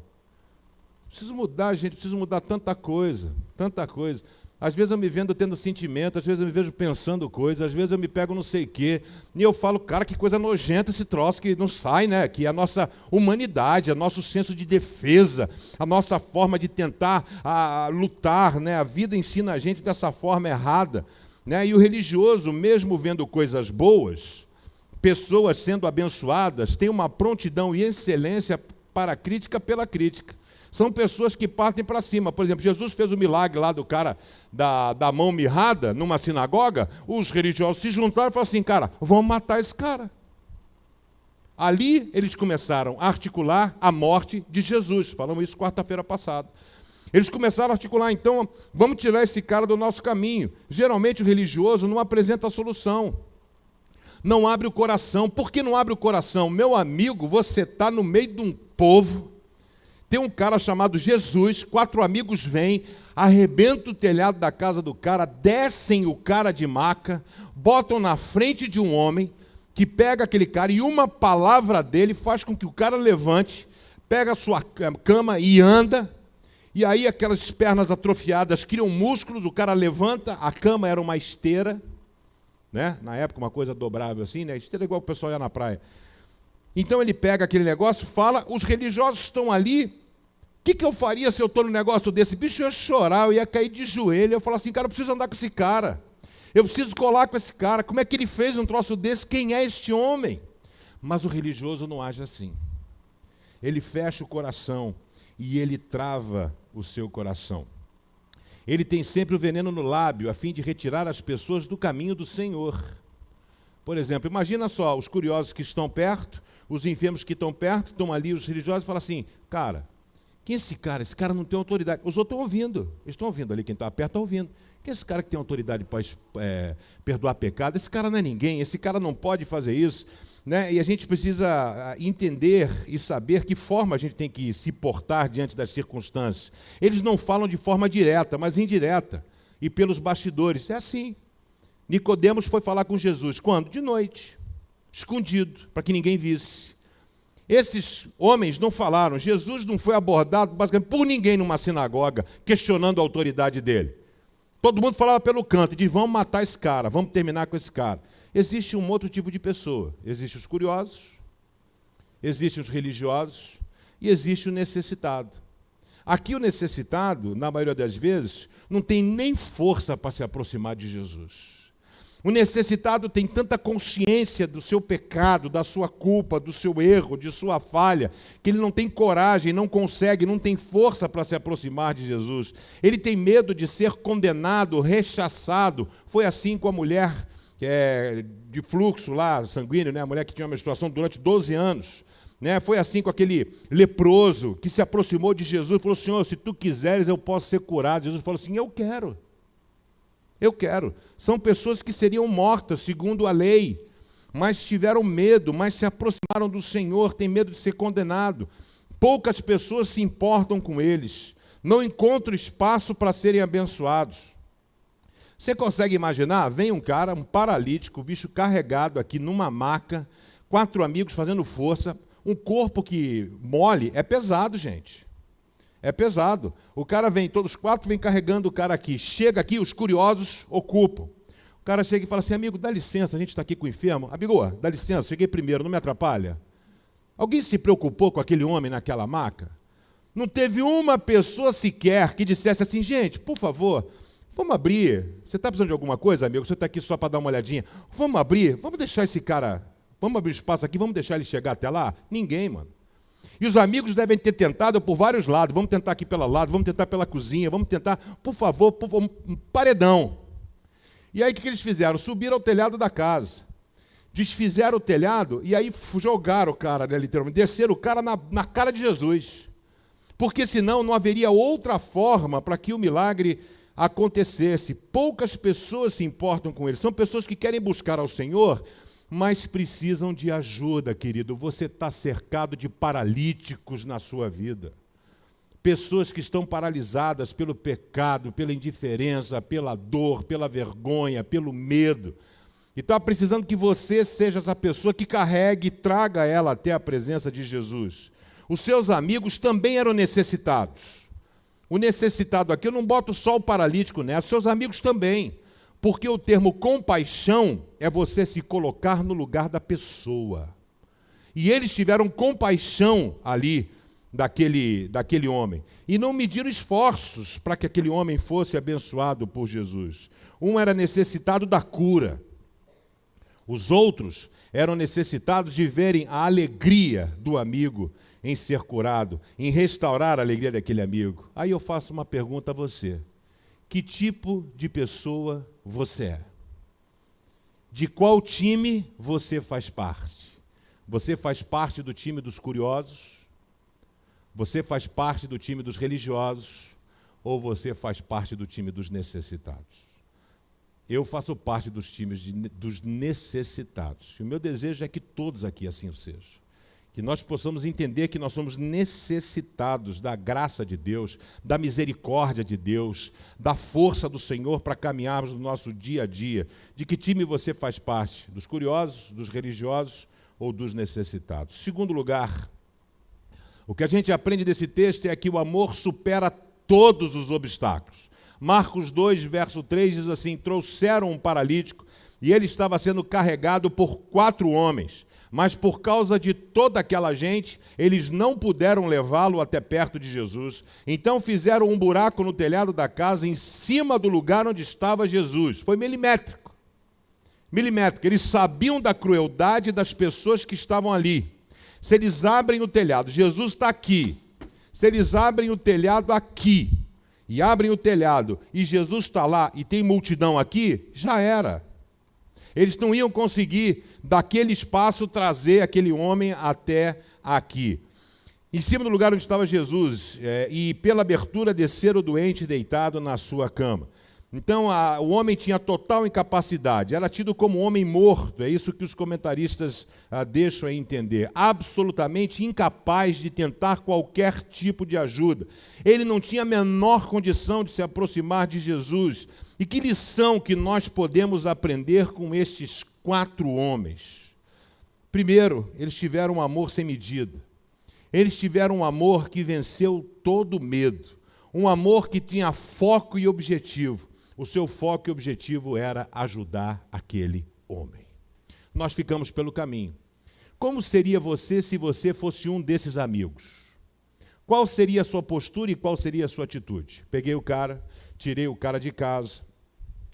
Preciso mudar, gente, preciso mudar tanta coisa, tanta coisa. Às vezes eu me vendo tendo sentimento, às vezes eu me vejo pensando coisas, às vezes eu me pego não sei o quê, e eu falo, cara, que coisa nojenta esse troço que não sai, Que é a nossa humanidade, o nosso senso de defesa, a nossa forma de tentar lutar, A vida ensina a gente dessa forma errada, E o religioso, mesmo vendo coisas boas, pessoas sendo abençoadas, tem uma prontidão e excelência para a crítica pela crítica. São pessoas que partem para cima. Por exemplo, Jesus fez o milagre lá do cara da mão mirrada numa sinagoga. Os religiosos se juntaram e falaram assim, cara, vamos matar esse cara. Ali eles começaram a articular a morte de Jesus. Falamos isso quarta-feira passada. Eles começaram a articular, então, vamos tirar esse cara do nosso caminho. Geralmente o religioso não apresenta a solução. Não abre o coração. Por que não abre o coração? Meu amigo, você está no meio de um povo. Tem um cara chamado Jesus, 4 amigos vêm, arrebentam o telhado da casa do cara, descem o cara de maca, botam na frente de um homem, que pega aquele cara e uma palavra dele faz com que o cara levante, pega a sua cama e anda, e aí aquelas pernas atrofiadas criam músculos, o cara levanta, a cama era uma esteira, Na época uma coisa dobrável assim, Esteira igual o pessoal ia na praia. Então ele pega aquele negócio, fala, os religiosos estão ali. O que eu faria se eu estou num negócio desse? Bicho, eu ia chorar, eu ia cair de joelho, eu ia falar assim, cara, eu preciso andar com esse cara. Eu preciso colar com esse cara. Como é que ele fez um troço desse? Quem é este homem? Mas o religioso não age assim. Ele fecha o coração e ele trava o seu coração. Ele tem sempre o veneno no lábio, a fim de retirar as pessoas do caminho do Senhor. Por exemplo, imagina só, os curiosos que estão perto, os enfermos que estão perto, estão ali, os religiosos, falam assim, cara, quem é esse cara? Esse cara não tem autoridade. Os outros estão ouvindo, eles estão ouvindo ali, quem está perto está ouvindo. Quem é esse cara que tem autoridade para perdoar pecado? Esse cara não é ninguém, esse cara não pode fazer isso. Né? E a gente precisa entender e saber que forma a gente tem que se portar diante das circunstâncias. Eles não falam de forma direta, mas indireta. E pelos bastidores. É assim. Nicodemos foi falar com Jesus. Quando? De noite. Escondido, para que ninguém visse. Esses homens não falaram. Jesus não foi abordado basicamente por ninguém numa sinagoga, questionando a autoridade dele. Todo mundo falava pelo canto, e diz, vamos matar esse cara, vamos terminar com esse cara. Existe um outro tipo de pessoa. Existem os curiosos, existem os religiosos e existe o necessitado. Aqui o necessitado, na maioria das vezes, não tem nem força para se aproximar de Jesus. O necessitado tem tanta consciência do seu pecado, da sua culpa, do seu erro, de sua falha, que ele não tem coragem, não consegue, não tem força para se aproximar de Jesus. Ele tem medo de ser condenado, rechaçado. Foi assim com a mulher de fluxo lá, sanguíneo, né? A mulher que tinha uma menstruação durante 12 anos. Né? Foi assim com aquele leproso que se aproximou de Jesus e falou, Senhor, se tu quiseres eu posso ser curado. Jesus falou assim, eu quero. Eu quero. São pessoas que seriam mortas segundo a lei, mas tiveram medo, mas se aproximaram do Senhor, têm medo de ser condenado. Poucas pessoas se importam com eles, não encontram espaço para serem abençoados. Você consegue imaginar? Vem um cara, um paralítico, o bicho carregado aqui numa maca, 4 amigos fazendo força, um corpo que mole, é pesado, gente. É pesado. O cara vem, todos os 4 vêm carregando o cara aqui. Chega aqui, os curiosos ocupam. O cara chega e fala assim, amigo, dá licença, a gente está aqui com o enfermo. Amigo, dá licença, cheguei primeiro, não me atrapalha. Alguém se preocupou com aquele homem naquela maca? Não teve uma pessoa sequer que dissesse assim, gente, por favor, vamos abrir. Você está precisando de alguma coisa, amigo? Você está aqui só para dar uma olhadinha. Vamos abrir, vamos deixar esse cara, vamos abrir espaço aqui, vamos deixar ele chegar até lá? Ninguém, mano. E os amigos devem ter tentado por vários lados. Vamos tentar aqui pelo lado, vamos tentar pela cozinha, vamos tentar, por favor, um paredão. E aí o que eles fizeram? Subiram ao telhado da casa. Desfizeram o telhado e aí jogaram o cara, né, literalmente, desceram o cara na cara de Jesus. Porque senão não haveria outra forma para que o milagre acontecesse. Poucas pessoas se importam com ele. São pessoas que querem buscar ao Senhor, mas precisam de ajuda, querido. Você está cercado de paralíticos na sua vida. Pessoas que estão paralisadas pelo pecado, pela indiferença, pela dor, pela vergonha, pelo medo. E está precisando que você seja essa pessoa que carregue e traga ela até a presença de Jesus. Os seus amigos também eram necessitados. O necessitado aqui, eu não boto só o paralítico nessa, os seus amigos também. Porque o termo compaixão é você se colocar no lugar da pessoa. E eles tiveram compaixão ali daquele homem. E não mediram esforços para que aquele homem fosse abençoado por Jesus. Um era necessitado da cura. Os outros eram necessitados de verem a alegria do amigo em ser curado, em restaurar a alegria daquele amigo. Aí eu faço uma pergunta a você. Que tipo de pessoa você é? De qual time você faz parte? Você faz parte do time dos curiosos? Você faz parte do time dos religiosos? Ou você faz parte do time dos necessitados? Eu faço parte dos times dos necessitados. E o meu desejo é que todos aqui assim sejam. Que nós possamos entender que nós somos necessitados da graça de Deus, da misericórdia de Deus, da força do Senhor para caminharmos no nosso dia a dia. De que time você faz parte? Dos curiosos, dos religiosos ou dos necessitados? Segundo lugar, o que a gente aprende desse texto é que o amor supera todos os obstáculos. Marcos 2, verso 3 diz assim, trouxeram um paralítico e ele estava sendo carregado por 4 homens. Mas por causa de toda aquela gente, eles não puderam levá-lo até perto de Jesus. Então fizeram um buraco no telhado da casa, em cima do lugar onde estava Jesus. Foi milimétrico. Milimétrico. Eles sabiam da crueldade das pessoas que estavam ali. Se eles abrem o telhado, Jesus está aqui. Se eles abrem o telhado aqui, e abrem o telhado, e Jesus está lá, e tem multidão aqui, já era. Eles não iam conseguir daquele espaço trazer aquele homem até aqui. Em cima do lugar onde estava Jesus, e pela abertura descer o doente deitado na sua cama. Então, o homem tinha total incapacidade, era tido como homem morto, é isso que os comentaristas deixam a entender, absolutamente incapaz de tentar qualquer tipo de ajuda. Ele não tinha a menor condição de se aproximar de Jesus. E que lição que nós podemos aprender com estes 4 homens? Primeiro, eles tiveram um amor sem medida. Eles tiveram um amor que venceu todo medo, um amor que tinha foco e objetivo. O seu foco e objetivo era ajudar aquele homem. Nós ficamos pelo caminho. Como seria você se você fosse um desses amigos? Qual seria a sua postura e qual seria a sua atitude? Peguei o cara, tirei o cara de casa.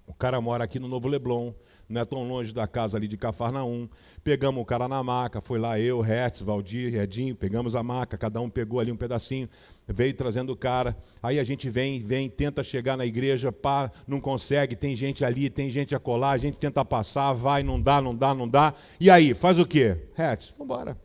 O cara mora aqui no Novo Leblon, não é tão longe da casa ali de Cafarnaum. Pegamos o cara na maca, foi lá eu, Hertz, Valdir, Edinho, pegamos a maca, cada um pegou ali um pedacinho, veio trazendo o cara. Aí a gente vem, tenta chegar na igreja, pá, não consegue, tem gente ali, tem gente a colar, a gente tenta passar, vai, não dá. E aí, faz o quê? Hertz, vamos embora.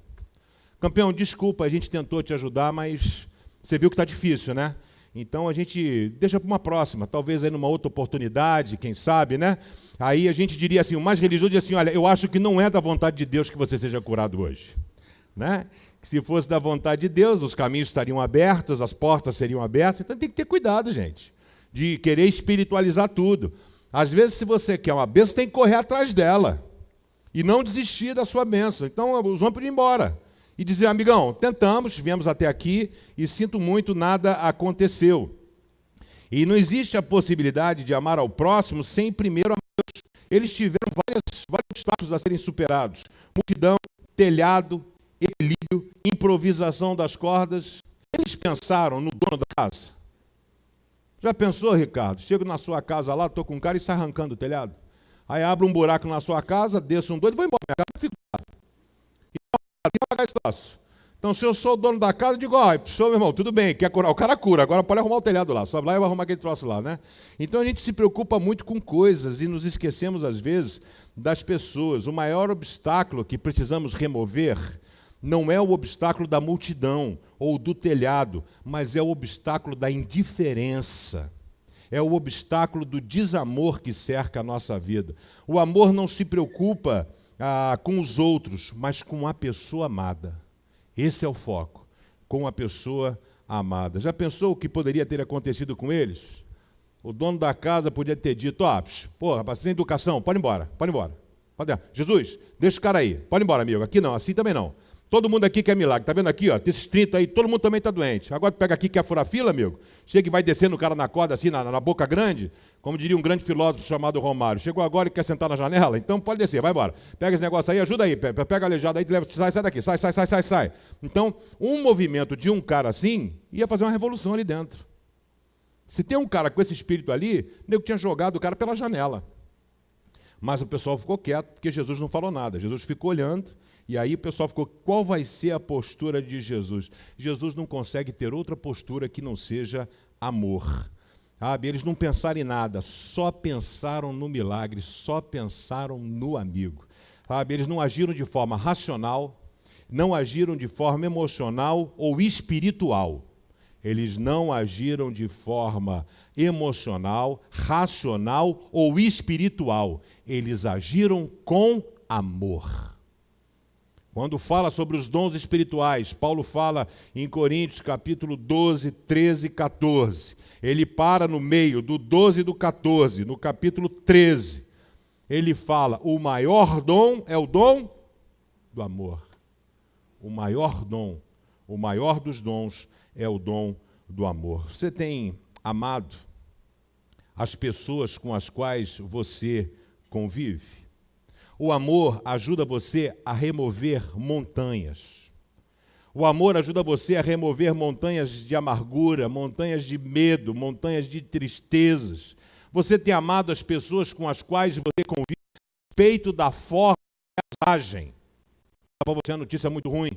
Campeão, desculpa, a gente tentou te ajudar, mas você viu que está difícil, né? Então a gente deixa para uma próxima, talvez aí numa outra oportunidade, quem sabe, né? Aí a gente diria assim, o mais religioso diz assim, olha, eu acho que não é da vontade de Deus que você seja curado hoje, né? Que se fosse da vontade de Deus, os caminhos estariam abertos, as portas seriam abertas, então tem que ter cuidado, gente, de querer espiritualizar tudo. Às vezes, se você quer uma bênção, tem que correr atrás dela e não desistir da sua bênção. Então os homens podiam ir embora. E dizer, amigão, tentamos, viemos até aqui e sinto muito, nada aconteceu. E não existe a possibilidade de amar ao próximo sem primeiro amar a Deus. Eles tiveram vários obstáculos a serem superados. Multidão, telhado, equilíbrio, improvisação das cordas. Eles pensaram no dono da casa. Já pensou, Ricardo? Chego na sua casa lá, estou com um cara e sai arrancando o telhado. Aí abre um buraco na sua casa, desço um doido e vou embora. Minha casa fica lá. Então, se eu sou o dono da casa, eu digo, senhor, meu irmão, tudo bem, quer curar? O cara cura, agora pode arrumar o telhado lá, sobe lá e vai arrumar aquele troço lá, né? Então, a gente se preocupa muito com coisas e nos esquecemos, às vezes, das pessoas. O maior obstáculo que precisamos remover não é o obstáculo da multidão ou do telhado, mas é o obstáculo da indiferença. É o obstáculo do desamor que cerca a nossa vida. O amor não se preocupa com os outros, mas com a pessoa amada. Esse é o foco, com a pessoa amada. Já pensou o que poderia ter acontecido com eles? O dono da casa podia ter dito, rapaz, sem educação, pode ir embora. Jesus, deixa o cara aí, pode ir embora, amigo. Aqui não, assim também não. Todo mundo aqui quer milagre, tá vendo aqui, ó, esses 30 aí, todo mundo também está doente. Agora pega aqui, quer furar fila, amigo? Chega e vai descendo o cara na corda assim, na boca grande, como diria um grande filósofo chamado Romário. Chegou agora e quer sentar na janela? Então pode descer, vai embora. Pega esse negócio aí, ajuda aí, pega a aleijada aí, sai daqui, sai. Então, um movimento de um cara assim, ia fazer uma revolução ali dentro. Se tem um cara com esse espírito ali, o nego tinha jogado o cara pela janela. Mas o pessoal ficou quieto, porque Jesus não falou nada. Jesus ficou olhando, e aí o pessoal ficou, qual vai ser a postura de Jesus? Jesus não consegue ter outra postura que não seja amor. Eles não pensaram em nada, só pensaram no milagre, só pensaram no amigo. Eles não agiram de forma racional, não agiram de forma emocional ou espiritual. Eles não agiram de forma emocional, racional ou espiritual. Eles agiram com amor. Quando fala sobre os dons espirituais, Paulo fala em Coríntios, capítulo 12, 13 e 14. Ele para no meio do 12 e do 14, no capítulo 13. Ele fala, o maior dom é o dom do amor. O maior dom, o maior dos dons é o dom do amor. Você tem amado as pessoas com as quais você convive? O amor ajuda você a remover montanhas. O amor ajuda você a remover montanhas de amargura, montanhas de medo, montanhas de tristezas. Você tem amado as pessoas com as quais você convive a respeito da forma que elas agem. Para você, a notícia é muito ruim.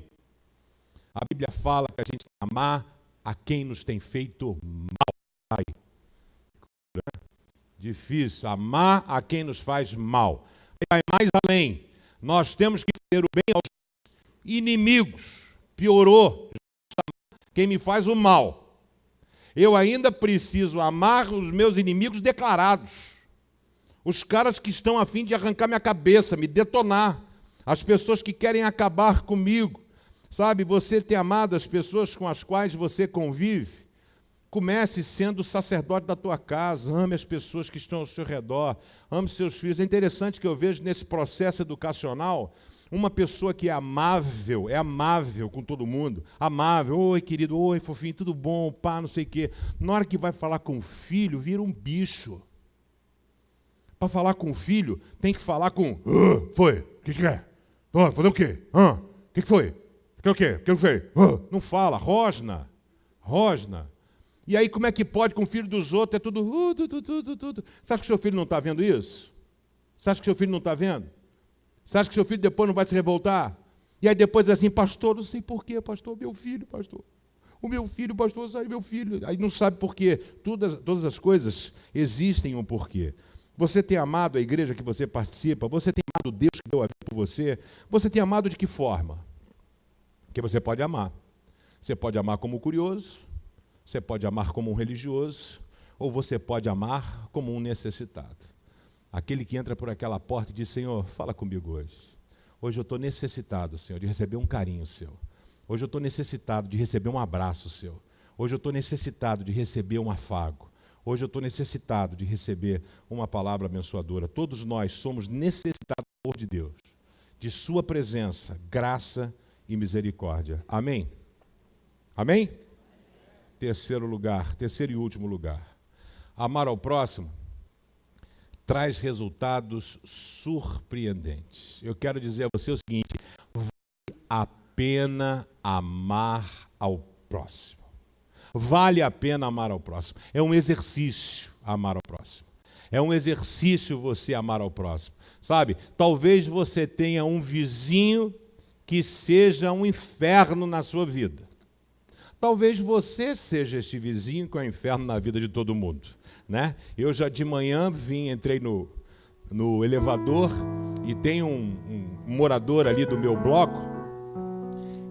A Bíblia fala que a gente tem que amar a quem nos tem feito mal. Difícil, amar a quem nos faz mal. Vai mais além. Nós temos que fazer o bem aos inimigos. Piorou. Quem me faz o mal. Eu ainda preciso amar os meus inimigos declarados. Os caras que estão a fim de arrancar minha cabeça, me detonar. As pessoas que querem acabar comigo. Sabe, você tem amado as pessoas com as quais você convive. Comece sendo o sacerdote da tua casa, ame as pessoas que estão ao seu redor, ame seus filhos. É interessante que eu vejo nesse processo educacional, uma pessoa que é amável com todo mundo, amável, oi querido, oi fofinho, tudo bom, pá, não sei o quê. Na hora que vai falar com o filho, vira um bicho. Para falar com o filho, tem que falar com, foi, o que é? Fazer o quê? O que foi? O que é? O que foi? Não fala, rosna. E aí como é que pode com o filho dos outros? É tudo. Você acha que seu filho não está vendo isso? Você acha que seu filho não está vendo? Você acha que seu filho depois não vai se revoltar? E aí depois assim, pastor, não sei porquê, pastor, meu filho, pastor. O meu filho, pastor, sai meu filho. Aí não sabe porquê. Todas as coisas existem um porquê. Você tem amado a igreja que você participa? Você tem amado Deus que deu a vida por você? Você tem amado de que forma? Porque você pode amar. Você pode amar como curioso. Você pode amar como um religioso, ou você pode amar como um necessitado. Aquele que entra por aquela porta e diz, Senhor, fala comigo hoje. Hoje eu estou necessitado, Senhor, de receber um carinho seu. Hoje eu estou necessitado de receber um abraço seu. Hoje eu estou necessitado de receber um afago. Hoje eu estou necessitado de receber uma palavra abençoadora. Todos nós somos necessitados de Deus, de sua presença, graça e misericórdia. Amém? Amém? Terceiro e último lugar. Amar ao próximo traz resultados surpreendentes. Eu quero dizer a você o seguinte: vale a pena amar ao próximo. Vale a pena amar ao próximo. É um exercício amar ao próximo. É um exercício você amar ao próximo. Sabe, talvez você tenha um vizinho que seja um inferno na sua vida. Talvez você seja este vizinho que é um inferno na vida de todo mundo, né? Eu já de manhã entrei no elevador e tem um morador ali do meu bloco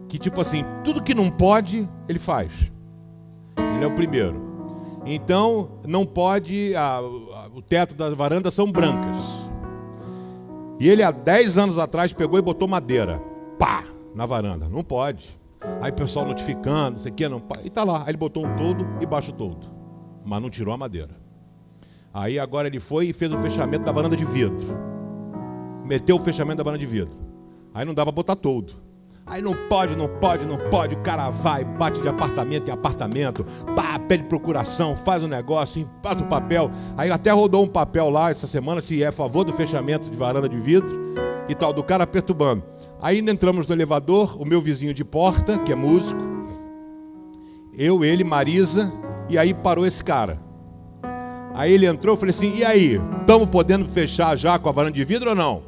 que, tipo assim, tudo que não pode, ele faz. Ele é o primeiro. Então, não pode, o teto das varandas são brancas. E ele, há 10 anos atrás, pegou e botou madeira, pá, na varanda. Não pode. Aí o pessoal notificando, não sei o que, não. E tá lá, aí ele botou um toldo e baixa o toldo, mas não tirou a madeira. Aí agora ele foi e fez o fechamento da varanda de vidro. Meteu o fechamento da varanda de vidro. Aí não dá para botar toldo. Aí não pode. O cara vai, bate de apartamento em apartamento, pá, pede procuração, faz um negócio, empata o papel. Aí até rodou um papel lá essa semana, se é a favor do fechamento de varanda de vidro e tal, do cara perturbando. Aí entramos no elevador, o meu vizinho de porta, que é músico, eu, ele, Marisa, e aí parou esse cara. Aí ele entrou, eu falei assim, e aí, estamos podendo fechar já com a varanda de vidro ou não?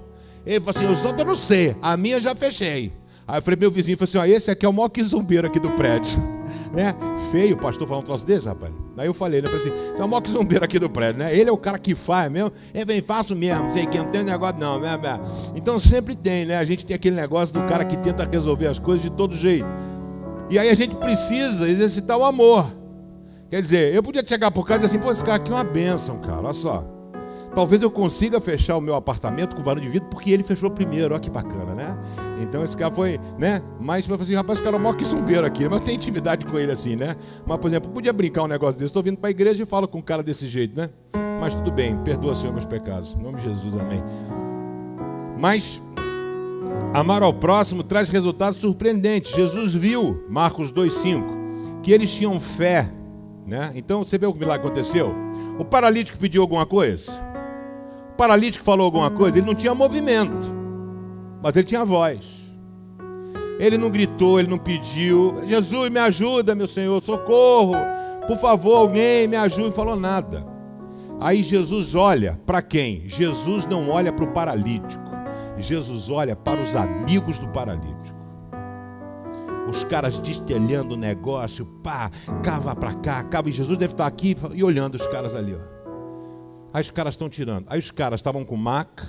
Ele falou assim, os outros eu não sei, a minha eu já fechei. Aí eu falei, meu vizinho falou assim, ó, esse aqui é o maior quizumbeiro aqui do prédio. Né? Feio o pastor falar um troço desse, rapaz. Aí eu falei, né? Eu falei assim, você é o maior quizumbeiro aqui do prédio, né? Ele é o cara que faz mesmo. Ele vem, faço mesmo, não sei que não tem negócio não, né? Então sempre tem, né? A gente tem aquele negócio do cara que tenta resolver as coisas de todo jeito. E aí a gente precisa exercitar o amor. Quer dizer, eu podia chegar por cá e dizer assim, pô, esse cara aqui é uma bênção, cara, olha só. Talvez eu consiga fechar o meu apartamento com varanda de vidro, porque ele fechou primeiro, olha que bacana, né? Então esse cara foi, né? Mas eu falei assim, rapaz, esse cara é o maior quizumbeiro aqui, mas eu tenho intimidade com ele assim, né? Mas, por exemplo, eu podia brincar um negócio desse, estou vindo para a igreja e falo com um cara desse jeito, né? Mas tudo bem, perdoa, Senhor, meus pecados. Em nome de Jesus, amém. Mas amar ao próximo traz resultados surpreendentes. Jesus viu, Marcos 2,5, que eles tinham fé, né? Então, você vê o que milagre aconteceu? O paralítico pediu alguma coisa? O paralítico falou alguma coisa? Ele não tinha movimento, mas ele tinha voz. Ele não gritou, ele não pediu, Jesus, me ajuda, meu Senhor, socorro, por favor, alguém me ajude, não falou nada. Aí Jesus olha para quem? Jesus não olha para o paralítico, Jesus olha para os amigos do paralítico. Os caras destelhando o negócio, pá, cava para cá, cava, e Jesus deve estar aqui e olhando os caras ali, ó. Aí os caras estão tirando. Aí os caras estavam com maca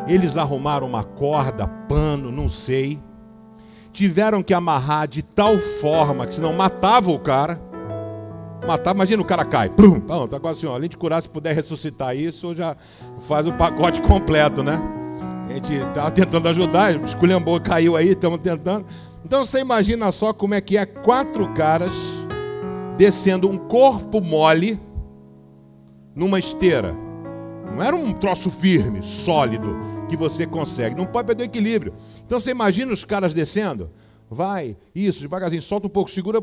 Eles arrumaram uma corda, pano, não sei. Tiveram que amarrar de tal forma que senão matava o cara. Imagina o cara cai. Pronto, agora assim, além de curar, se puder ressuscitar isso, já faz o pacote completo, né? A gente estava tentando ajudar, esculhambou, caiu aí, estamos tentando. Então você imagina só como é que é 4 caras descendo um corpo mole numa esteira. Não era um troço firme, sólido, que você consegue. Não pode perder o equilíbrio. Então você imagina os caras descendo. Vai, isso, devagarzinho, solta um pouco, segura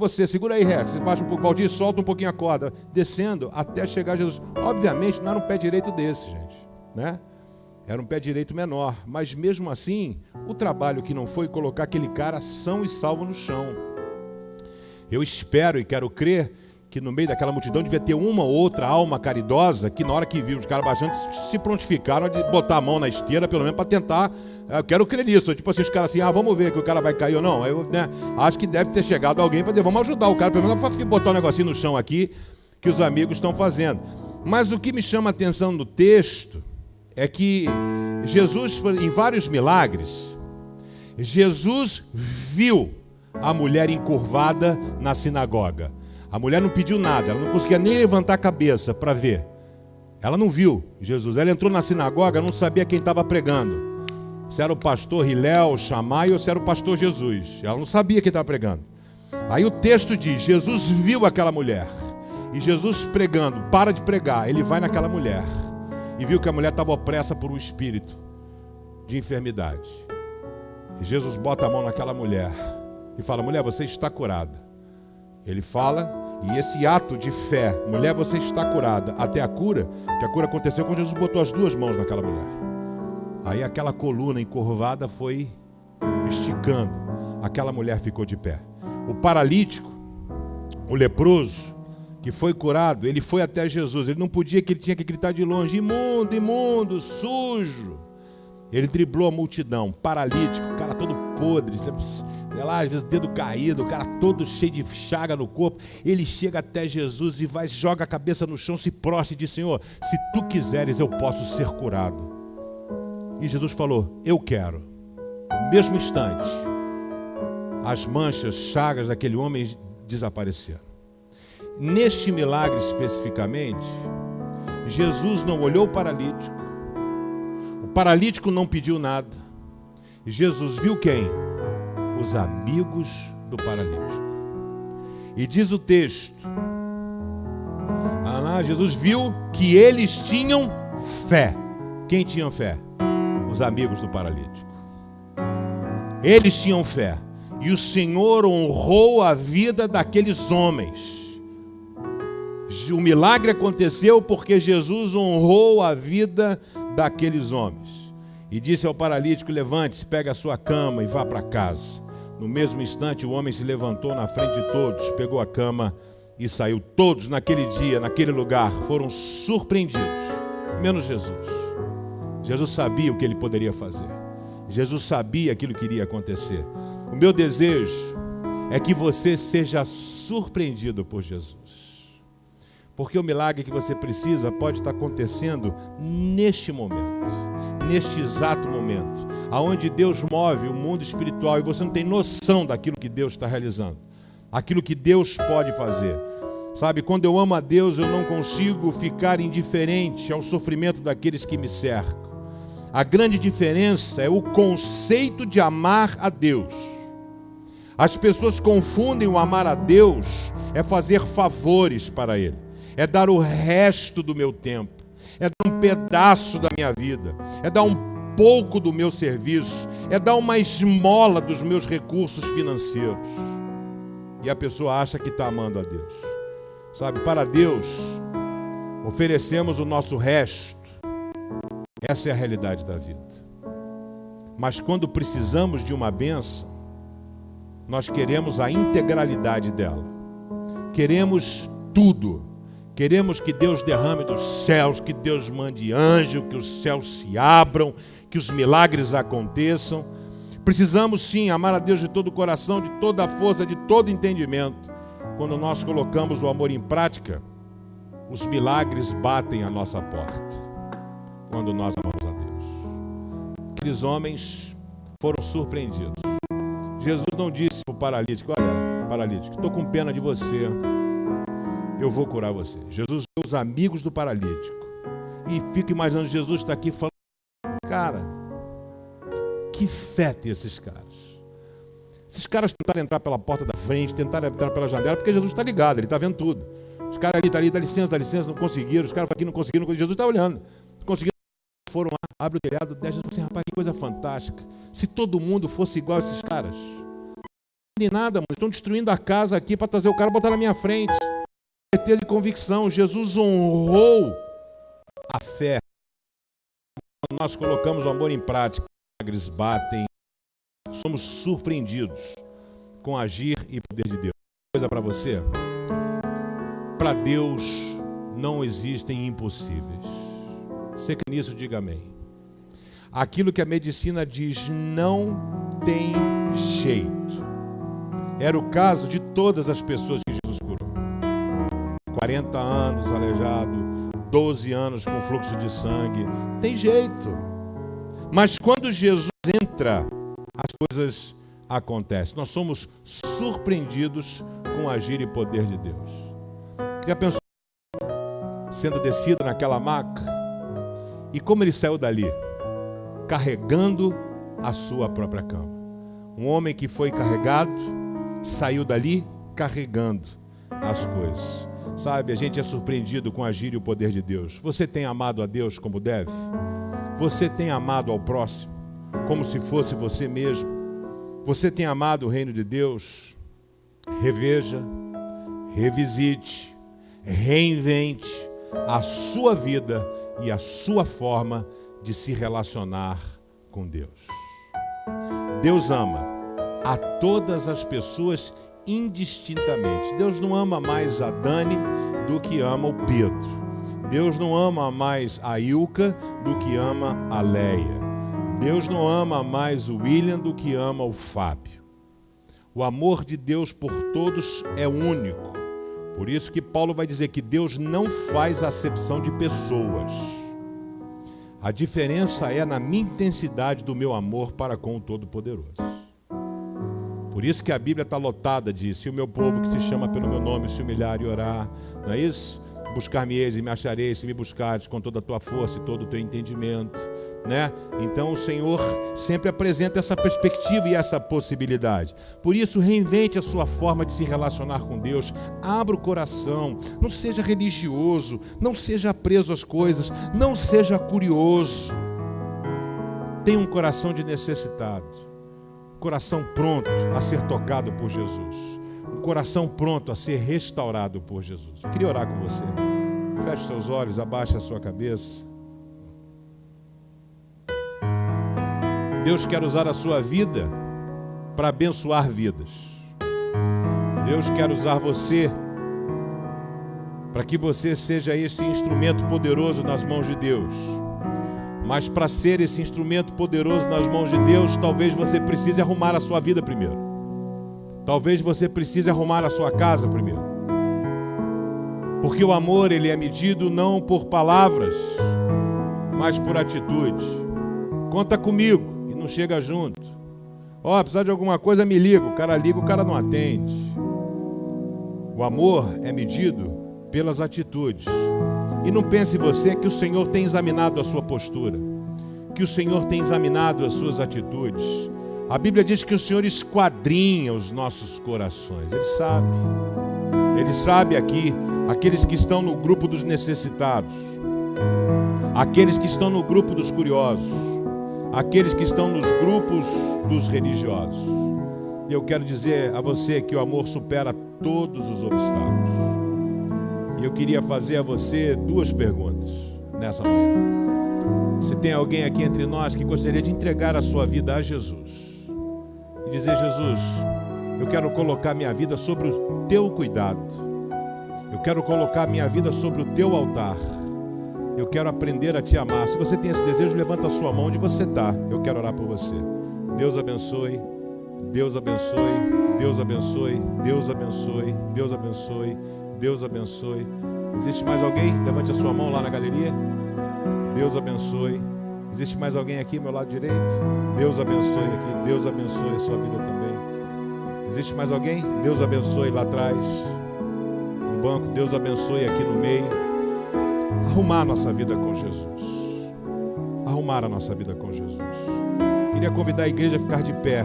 aí, Rex, você baixa um pouco, Valdir, solta um pouquinho a corda, descendo até chegar a Jesus. Obviamente não era um pé direito desse, gente, né? Era um pé direito menor, mas mesmo assim, o trabalho que não foi colocar aquele cara são e salvo no chão. Eu espero e quero crer que no meio daquela multidão devia ter uma ou outra alma caridosa que na hora que viu os caras baixando, se prontificaram de botar a mão na esteira, pelo menos para tentar. Eu quero crer nisso, tipo assim, os caras assim, vamos ver que o cara vai cair ou não. Eu, né, acho que deve ter chegado alguém para dizer, vamos ajudar o cara, pelo menos para botar um negocinho no chão aqui, que os amigos estão fazendo. Mas o que me chama a atenção no texto é que Jesus, em vários milagres, Jesus viu a mulher encurvada na sinagoga. A mulher não pediu nada, ela não conseguia nem levantar a cabeça para ver. Ela não viu Jesus, ela entrou na sinagoga, não sabia quem estava pregando. Se era o pastor Hilel, Shammai ou se era o pastor Jesus. Ela não sabia quem estava pregando. Aí o texto diz, Jesus viu aquela mulher. E Jesus pregando, para de pregar, ele vai naquela mulher. E viu que a mulher estava opressa por um espírito de enfermidade. E Jesus bota a mão naquela mulher e fala, mulher, você está curada. Ele fala, e esse ato de fé, mulher, você está curada, até a cura, que a cura aconteceu quando Jesus botou as 2 mãos naquela mulher. Aí aquela coluna encurvada foi esticando, aquela mulher ficou de pé. O paralítico, o leproso, que foi curado, ele foi até Jesus, ele não podia, que ele tinha que gritar de longe, imundo, imundo, sujo. Ele driblou a multidão, paralítico, o cara todo podre, sei lá, às vezes dedo caído, o cara todo cheio de chaga no corpo. Ele chega até Jesus e vai, joga a cabeça no chão, se prostra e diz, Senhor, se tu quiseres eu posso ser curado. E Jesus falou, eu quero. No mesmo instante, as manchas, chagas daquele homem desapareceram. Neste milagre especificamente, Jesus não olhou o paralítico não pediu nada. Jesus viu quem? Os amigos do paralítico. E diz o texto, Jesus viu que eles tinham fé. Quem tinha fé? Os amigos do paralítico. Eles tinham fé. E o Senhor honrou a vida daqueles homens. O milagre aconteceu porque Jesus honrou a vida daqueles homens. E disse ao paralítico, levante-se, pegue a sua cama e vá para casa. No mesmo instante o homem se levantou na frente de todos, pegou a cama e saiu. Todos naquele dia, naquele lugar, foram surpreendidos, menos Jesus. Jesus sabia o que ele poderia fazer. Jesus sabia aquilo que iria acontecer. O meu desejo é que você seja surpreendido por Jesus. Porque o milagre que você precisa pode estar acontecendo neste momento, neste exato momento, aonde Deus move o mundo espiritual e você não tem noção daquilo que Deus está realizando, aquilo que Deus pode fazer. Sabe, quando eu amo a Deus, eu não consigo ficar indiferente ao sofrimento daqueles que me cercam. A grande diferença é o conceito de amar a Deus. As pessoas confundem o amar a Deus é fazer favores para Ele, é dar o resto do meu tempo, é dar um pedaço da minha vida, é dar um pouco do meu serviço, é dar uma esmola dos meus recursos financeiros. E a pessoa acha que está amando a Deus. Sabe, para Deus, oferecemos o nosso resto. Essa é a realidade da vida. Mas quando precisamos de uma bênção, nós queremos a integralidade dela. Queremos tudo. Queremos que Deus derrame dos céus, que Deus mande anjo, que os céus se abram, que os milagres aconteçam. Precisamos sim amar a Deus de todo o coração, de toda a força, de todo entendimento. Quando nós colocamos o amor em prática, os milagres batem à nossa porta. Quando nós amamos a Deus. aqueles homens foram surpreendidos. Jesus não disse para o paralítico: olha, paralítico, estou com pena de você, eu vou curar você. Jesus viu os amigos do paralítico e fica imaginando Jesus está aqui falando: cara, que fé tem esses caras. Esses caras tentaram entrar pela porta da frente, tentaram entrar pela janela, porque Jesus está ligado, ele está vendo tudo. Os caras ali, dá licença, não conseguiram. Os caras aqui não conseguiram, Jesus está olhando. Não conseguiram, foram lá, abre o telhado, desce assim: rapaz, que coisa fantástica. Se todo mundo fosse igual a esses caras. Não tem nada, mano. Estão destruindo a casa aqui para trazer o cara e botar na minha frente. Certeza e convicção. Jesus honrou a fé. Quando nós colocamos o amor em prática, milagres batem. Somos surpreendidos com agir e poder de Deus. Coisa para você: para Deus não existem impossíveis. Você crê nisso? Diga amém. Aquilo que a medicina diz não tem jeito. Era o caso de todas as pessoas que Jesus curou. 40 anos aleijado, 12 anos com fluxo de sangue. Tem jeito. Mas quando Jesus entra, as coisas acontecem. Nós somos surpreendidos com o agir e poder de Deus. Já pensou sendo descido naquela maca? E como ele saiu dali? Carregando a sua própria cama. Um homem que foi carregado, saiu dali carregando as coisas. Sabe, a gente é surpreendido com o agir e o poder de Deus. Você tem amado a Deus como deve? Você tem amado ao próximo como se fosse você mesmo? Você tem amado o reino de Deus? Reveja, revisite, reinvente a sua vida e a sua forma de se relacionar com Deus. Deus ama a todas as pessoas indistintamente. Deus não ama mais a Dani do que ama o Pedro. Deus não ama mais a Ilka do que ama a Leia. Deus não ama mais o William do que ama o Fábio. O amor de Deus por todos é único. Por isso que Paulo vai dizer que Deus não faz acepção de pessoas. A diferença é na minha intensidade do meu amor para com o Todo-Poderoso. Por isso que a Bíblia está lotada de: se o meu povo que se chama pelo meu nome se humilhar e orar, não é isso? Buscar-me-eis e me achareis, se me buscares com toda a tua força e todo o teu entendimento, né? Então o Senhor sempre apresenta essa perspectiva e essa possibilidade. Por isso, reinvente a sua forma de se relacionar com Deus. Abra o coração, não seja religioso, não seja preso às coisas, não seja curioso. Tenha um coração de necessitado, um coração pronto a ser tocado por Jesus, um coração pronto a ser restaurado por Jesus. Eu queria orar com você. Feche seus olhos, abaixe a sua cabeça. Deus quer usar a sua vida para abençoar vidas. Deus quer usar você para que você seja esse instrumento poderoso nas mãos de Deus. Mas para ser esse instrumento poderoso nas mãos de Deus, talvez você precise arrumar a sua vida primeiro. Talvez você precise arrumar a sua casa primeiro. Porque o amor, ele é medido não por palavras, mas por atitude. Conta comigo. Não chega junto. Precisar de alguma coisa, me liga. O cara liga, o cara não atende. O amor é medido pelas atitudes. E não pense você que o Senhor tem examinado a sua postura, que o Senhor tem examinado as suas atitudes. A Bíblia diz que o Senhor esquadrinha os nossos corações. Ele sabe. Ele sabe aqui, aqueles que estão no grupo dos necessitados, aqueles que estão no grupo dos curiosos, aqueles que estão nos grupos dos religiosos. E eu quero dizer a você que o amor supera todos os obstáculos. E eu queria fazer a você duas perguntas nessa manhã. Se tem alguém aqui entre nós que gostaria de entregar a sua vida a Jesus e dizer: Jesus, eu quero colocar minha vida sobre o teu cuidado, eu quero colocar minha vida sobre o teu altar, eu quero aprender a te amar. Se você tem esse desejo, levanta a sua mão onde você está. Eu quero orar por você. Deus abençoe, Deus abençoe, Deus abençoe, Deus abençoe, Deus abençoe, Deus abençoe. Existe mais alguém? Levante a sua mão lá na galeria. Deus abençoe, Existe mais alguém aqui, meu lado direito? Deus abençoe aqui. Deus abençoe a sua vida também. Existe mais alguém? Deus abençoe lá atrás, no banco. Deus abençoe aqui no meio. Arrumar a nossa vida com Jesus. Arrumar a nossa vida com Jesus. Queria convidar a igreja a ficar de pé.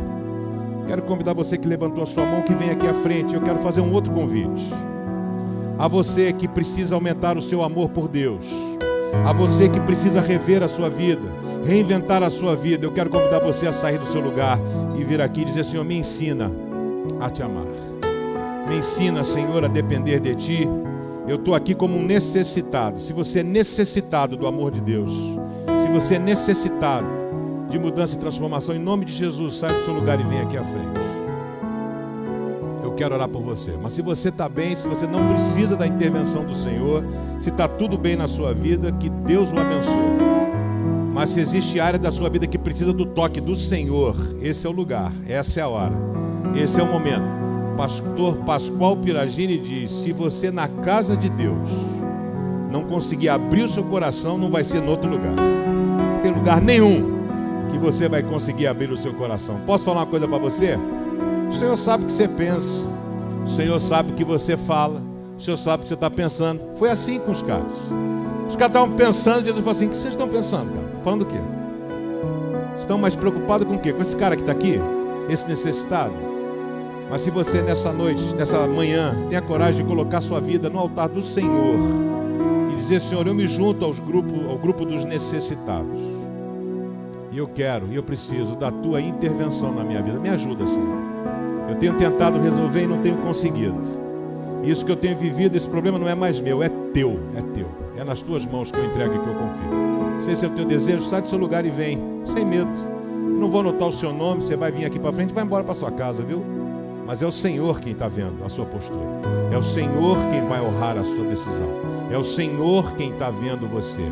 Quero convidar você que levantou a sua mão, que vem aqui à frente. Eu quero fazer um outro convite. A você que precisa aumentar o seu amor por Deus. A você que precisa rever a sua vida, reinventar a sua vida. Eu quero convidar você a sair do seu lugar e vir aqui e dizer: Senhor, me ensina a te amar. Me ensina, Senhor, a depender de Ti. Eu estou aqui como um necessitado. Se você é necessitado do amor de Deus, se você é necessitado de mudança e transformação, em nome de Jesus, sai do seu lugar e vem aqui à frente. Eu quero orar por você. Mas se você está bem, se você não precisa da intervenção do Senhor, se está tudo bem na sua vida, que Deus o abençoe. Mas se existe área da sua vida que precisa do toque do Senhor, esse é o lugar, essa é a hora, esse é o momento. Pastor Pascoal Piragini diz: se você na casa de Deus não conseguir abrir o seu coração, não vai ser em outro lugar. Não tem lugar nenhum que você vai conseguir abrir o seu coração. Posso falar uma coisa para você? O Senhor sabe o que você pensa, o Senhor sabe o que você fala, o Senhor sabe o que você está pensando. Foi assim com os caras. Os caras estavam pensando, Jesus falou assim: o que vocês estão pensando, cara? Estão falando o quê? Estão mais preocupados com o quê? Com esse cara que está aqui? Esse necessitado? Mas se você nessa noite, nessa manhã, tem a coragem de colocar sua vida no altar do Senhor e dizer: Senhor, eu me junto ao grupo dos necessitados, e eu quero, e eu preciso da Tua intervenção na minha vida. Me ajuda, Senhor. Eu tenho tentado resolver e não tenho conseguido. Isso que eu tenho vivido, esse problema não é mais meu, é teu, é teu. É nas Tuas mãos que eu entrego e que eu confio. Se esse é o teu desejo, sai do seu lugar e vem, sem medo. Não vou anotar o seu nome, você vai vir aqui para frente e vai embora para sua casa, viu? Mas é o Senhor quem está vendo a sua postura. É o Senhor quem vai honrar a sua decisão. É o Senhor quem está vendo você.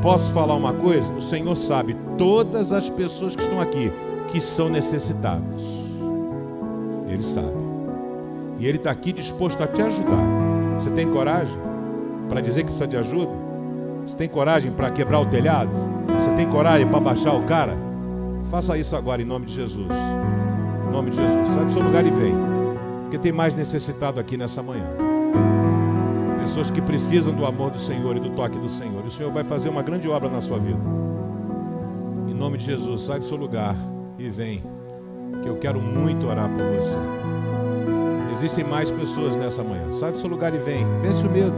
Posso falar uma coisa? O Senhor sabe todas as pessoas que estão aqui que são necessitadas. Ele sabe. E Ele está aqui disposto a te ajudar. Você tem coragem para dizer que precisa de ajuda? Você tem coragem para quebrar o telhado? Você tem coragem para baixar o cara? Faça isso agora em nome de Jesus. Em nome de Jesus. Sai do seu lugar e vem. Porque tem mais necessitado aqui nessa manhã. Pessoas que precisam do amor do Senhor e do toque do Senhor. E o Senhor vai fazer uma grande obra na sua vida. Em nome de Jesus, sai do seu lugar e vem. Que eu quero muito orar por você. Existem mais pessoas nessa manhã. Sai do seu lugar e vem. Vence o medo.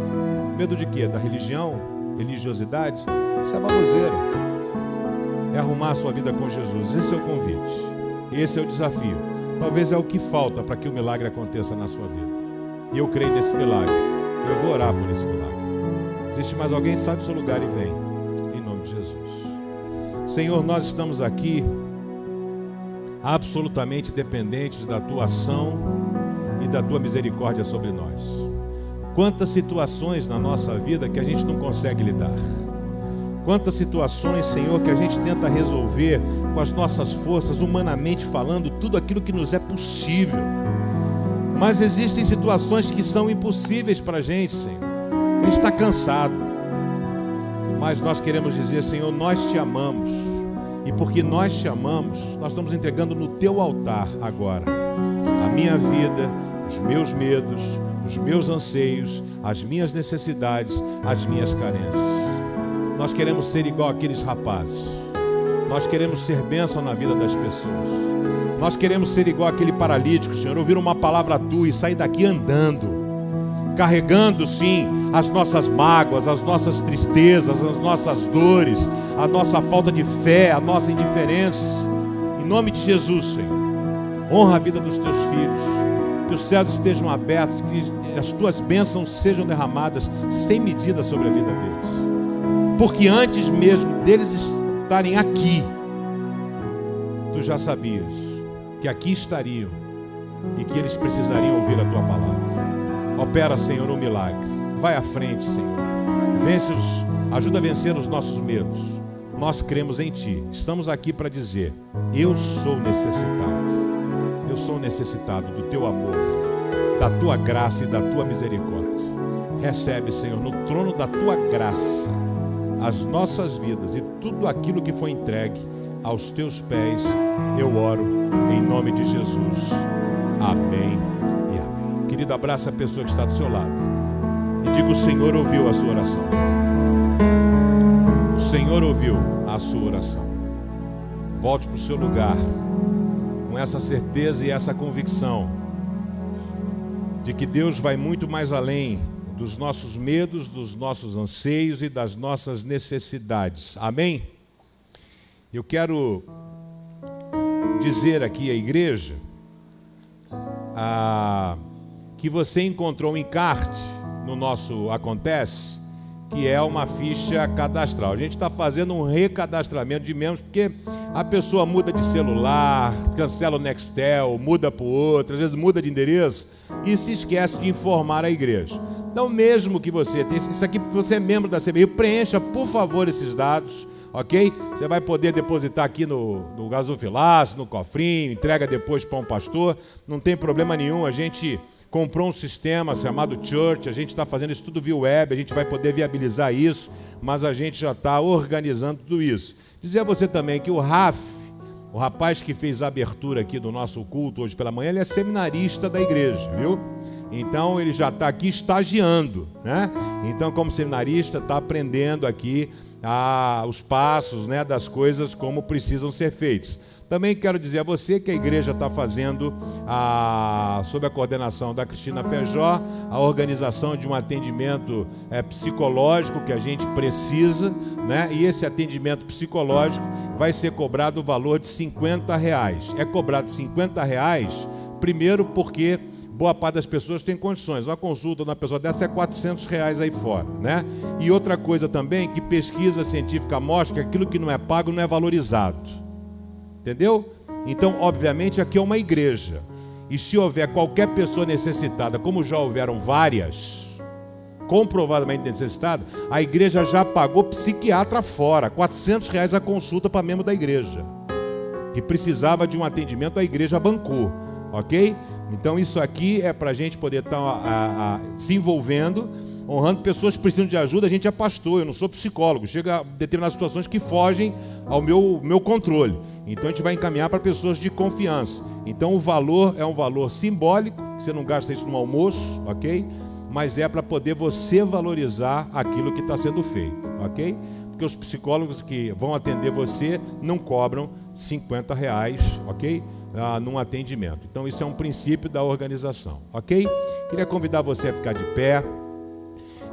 Medo de quê? Da religião? Religiosidade? Isso é baboseira. É arrumar a sua vida com Jesus. Esse é o convite. Esse é o desafio. Talvez é o que falta para que o milagre aconteça na sua vida. E eu creio nesse milagre. Eu vou orar por esse milagre. Existe mais alguém? Sai do seu lugar e vem. Em nome de Jesus. Senhor, nós estamos aqui absolutamente dependentes da Tua ação e da Tua misericórdia sobre nós. Quantas situações na nossa vida que a gente não consegue lidar. Quantas situações, Senhor, que a gente tenta resolver com as nossas forças, humanamente falando, tudo aquilo que nos é possível. Mas existem situações que são impossíveis para a gente, Senhor. A gente está cansado. Mas nós queremos dizer: Senhor, nós Te amamos. E porque nós Te amamos, nós estamos entregando no Teu altar agora a minha vida, os meus medos, os meus anseios, as minhas necessidades, as minhas carências. Nós queremos ser igual aqueles rapazes. Nós queremos ser bênção na vida das pessoas. Nós queremos ser igual aquele paralítico, Senhor, ouvir uma palavra Tua e sair daqui andando, carregando sim as nossas mágoas, as nossas tristezas, as nossas dores, a nossa falta de fé, a nossa indiferença. Em nome de Jesus, Senhor, honra a vida dos Teus filhos, que os céus estejam abertos, que as Tuas bênçãos sejam derramadas sem medida sobre a vida deles. Porque antes mesmo deles estarem aqui, Tu já sabias que aqui estariam e que eles precisariam ouvir a Tua palavra. Opera, Senhor, um milagre. Vai à frente, Senhor. Ajuda a vencer os nossos medos. Nós cremos em Ti. Estamos aqui para dizer: eu sou necessitado. Eu sou necessitado do Teu amor, da Tua graça e da Tua misericórdia. Recebe, Senhor, no trono da Tua graça as nossas vidas e tudo aquilo que foi entregue aos teus pés, eu oro em nome de Jesus. Amém e amém. Querido, abraça a pessoa que está do seu lado e diga: o Senhor ouviu a sua oração. O Senhor ouviu a sua oração. Volte para o seu lugar com essa certeza e essa convicção de que Deus vai muito mais além dos nossos medos, dos nossos anseios e das nossas necessidades. Amém? Eu quero dizer aqui à igreja que você encontrou um encarte no nosso Acontece, que é uma ficha cadastral. A gente está fazendo um recadastramento de membros, porque a pessoa muda de celular, cancela o Nextel, muda para o outro, às vezes muda de endereço e se esquece de informar a igreja. Então, mesmo que você tenha isso aqui, você é membro da CBI, preencha, por favor, esses dados, ok? Você vai poder depositar aqui no gasofilácio, no cofrinho, entrega depois para um pastor, não tem problema nenhum. A gente comprou um sistema chamado Church, a gente está fazendo isso tudo via web, a gente vai poder viabilizar isso, mas a gente já está organizando tudo isso. Dizer a você também que o Raf, o rapaz que fez a abertura aqui do nosso culto hoje pela manhã, ele é seminarista da igreja, viu? Então ele já está aqui estagiando, né? Então, como seminarista, está aprendendo aqui os passos, né, das coisas como precisam ser feitos. Também quero dizer a você que a igreja está fazendo, sob a coordenação da Cristina Feijó, a organização de um atendimento psicológico que a gente precisa, né? E esse atendimento psicológico vai ser cobrado o valor de R$50. É cobrado R$50, primeiro porque boa parte das pessoas tem condições. Uma consulta de uma pessoa dessa é R$400 aí fora, né? E outra coisa também, que pesquisa científica mostra que aquilo que não é pago não é valorizado. Entendeu? Então, obviamente, aqui é uma igreja. E se houver qualquer pessoa necessitada, como já houveram várias, comprovadamente necessitada, a igreja já pagou psiquiatra fora, R$400 a consulta para membro da igreja, que precisava de um atendimento, a igreja bancou, ok? Então isso aqui é para a gente poder estar se envolvendo, honrando pessoas que precisam de ajuda. A gente é pastor, eu não sou psicólogo, chega a determinadas situações que fogem ao meu controle. Então a gente vai encaminhar para pessoas de confiança. Então o valor é um valor simbólico, você não gasta isso no almoço, ok? Mas é para poder você valorizar aquilo que está sendo feito, ok? Porque os psicólogos que vão atender você não cobram R$50, ok? Num atendimento. Então isso é um princípio da organização, ok? Queria convidar você a ficar de pé.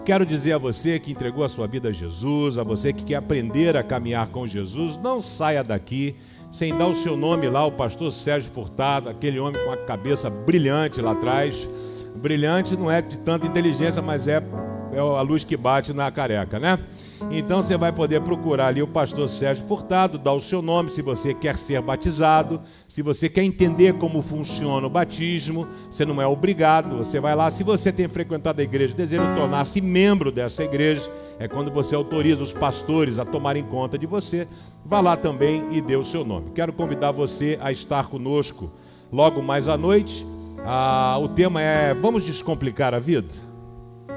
Quero dizer a você que entregou a sua vida a Jesus, a você que quer aprender a caminhar com Jesus, não saia daqui sem dar o seu nome lá, o pastor Sérgio Furtado, aquele homem com a cabeça brilhante lá atrás. Brilhante não é de tanta inteligência, mas é a luz que bate na careca, né? Então você vai poder procurar ali o pastor Sérgio Furtado, dar o seu nome se você quer ser batizado, se você quer entender como funciona o batismo, você não é obrigado, você vai lá. Se você tem frequentado a igreja e deseja tornar-se membro dessa igreja, é quando você autoriza os pastores a tomarem conta de você, vá lá também e dê o seu nome. Quero convidar você a estar conosco logo mais à noite. O tema é: vamos descomplicar a vida?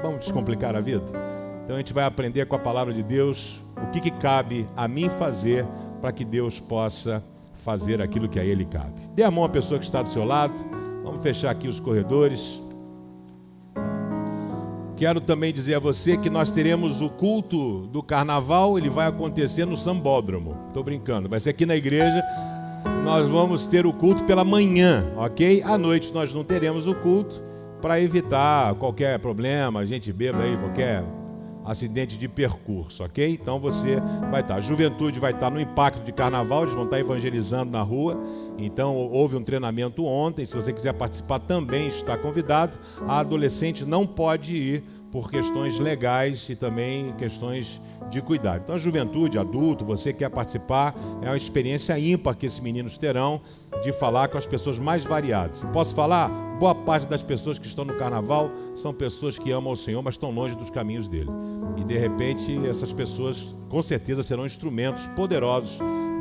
Vamos descomplicar a vida? Então a gente vai aprender com a palavra de Deus o que cabe a mim fazer para que Deus possa fazer aquilo que a Ele cabe. Dê a mão à pessoa que está do seu lado. Vamos fechar aqui os corredores. Quero também dizer a você que nós teremos o culto do carnaval. Ele vai acontecer no Sambódromo. Estou brincando, vai ser aqui na igreja. Nós vamos ter o culto pela manhã, ok? À noite nós não teremos o culto, para evitar qualquer problema, gente bêbada aí, qualquer acidente de percurso, ok? Então você vai estar, a juventude vai estar no impacto de carnaval, eles vão estar evangelizando na rua. Então houve um treinamento ontem, se você quiser participar também está convidado. A adolescente não pode ir por questões legais e também questões de cuidado. Então a juventude, adulto, você quer participar, é uma experiência ímpar que esses meninos terão de falar com as pessoas mais variadas. Posso falar? Boa parte das pessoas que estão no carnaval são pessoas que amam o Senhor, mas estão longe dos caminhos dele. E de repente essas pessoas com certeza serão instrumentos poderosos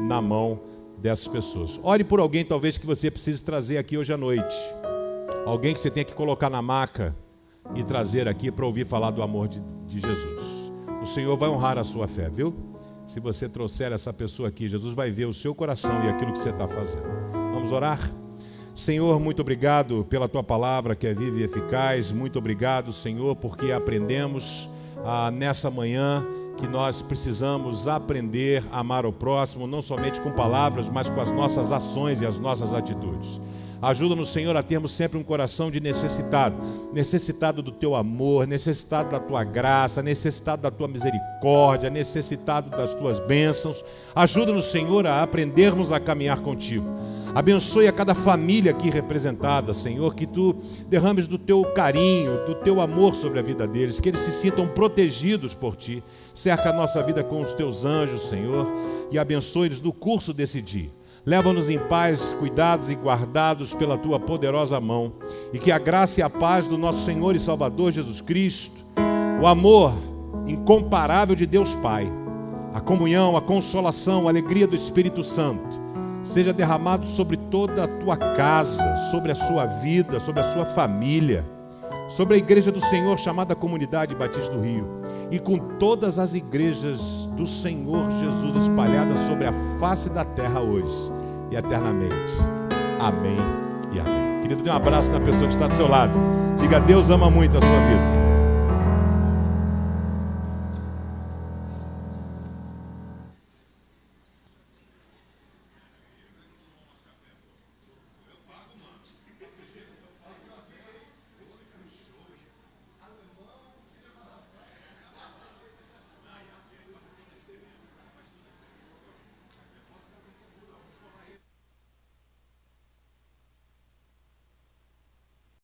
na mão dessas pessoas. Ore por alguém talvez que você precise trazer aqui hoje à noite. Alguém que você tenha que colocar na maca e trazer aqui para ouvir falar do amor de Jesus. O Senhor vai honrar a sua fé, viu? Se você trouxer essa pessoa aqui, Jesus vai ver o seu coração e aquilo que você está fazendo. Vamos orar? Senhor, muito obrigado pela tua palavra que é viva e eficaz. Muito obrigado, Senhor, porque aprendemos nessa manhã que nós precisamos aprender a amar o próximo, não somente com palavras, mas com as nossas ações e as nossas atitudes. Ajuda-nos, Senhor, a termos sempre um coração de necessitado do teu amor, necessitado da tua graça, necessitado da tua misericórdia, necessitado das tuas bênçãos. Ajuda-nos, Senhor, a aprendermos a caminhar contigo. Abençoe a cada família aqui representada, Senhor, que tu derrames do teu carinho, do teu amor sobre a vida deles, que eles se sintam protegidos por ti. Cerca a nossa vida com os teus anjos, Senhor, e abençoe-eles no curso desse dia. Leva-nos em paz, cuidados e guardados pela tua poderosa mão, e que a graça e a paz do nosso Senhor e Salvador Jesus Cristo, o amor incomparável de Deus Pai, a comunhão, a consolação, a alegria do Espírito Santo, seja derramado sobre toda a tua casa, sobre a sua vida, sobre a sua família, sobre a igreja do Senhor chamada Comunidade Batista do Rio, e com todas as igrejas do Senhor Jesus espalhadas sobre a face da terra hoje e eternamente. Amém e amém. Querido, dê um abraço na pessoa que está do seu lado. Diga: Deus ama muito a sua vida.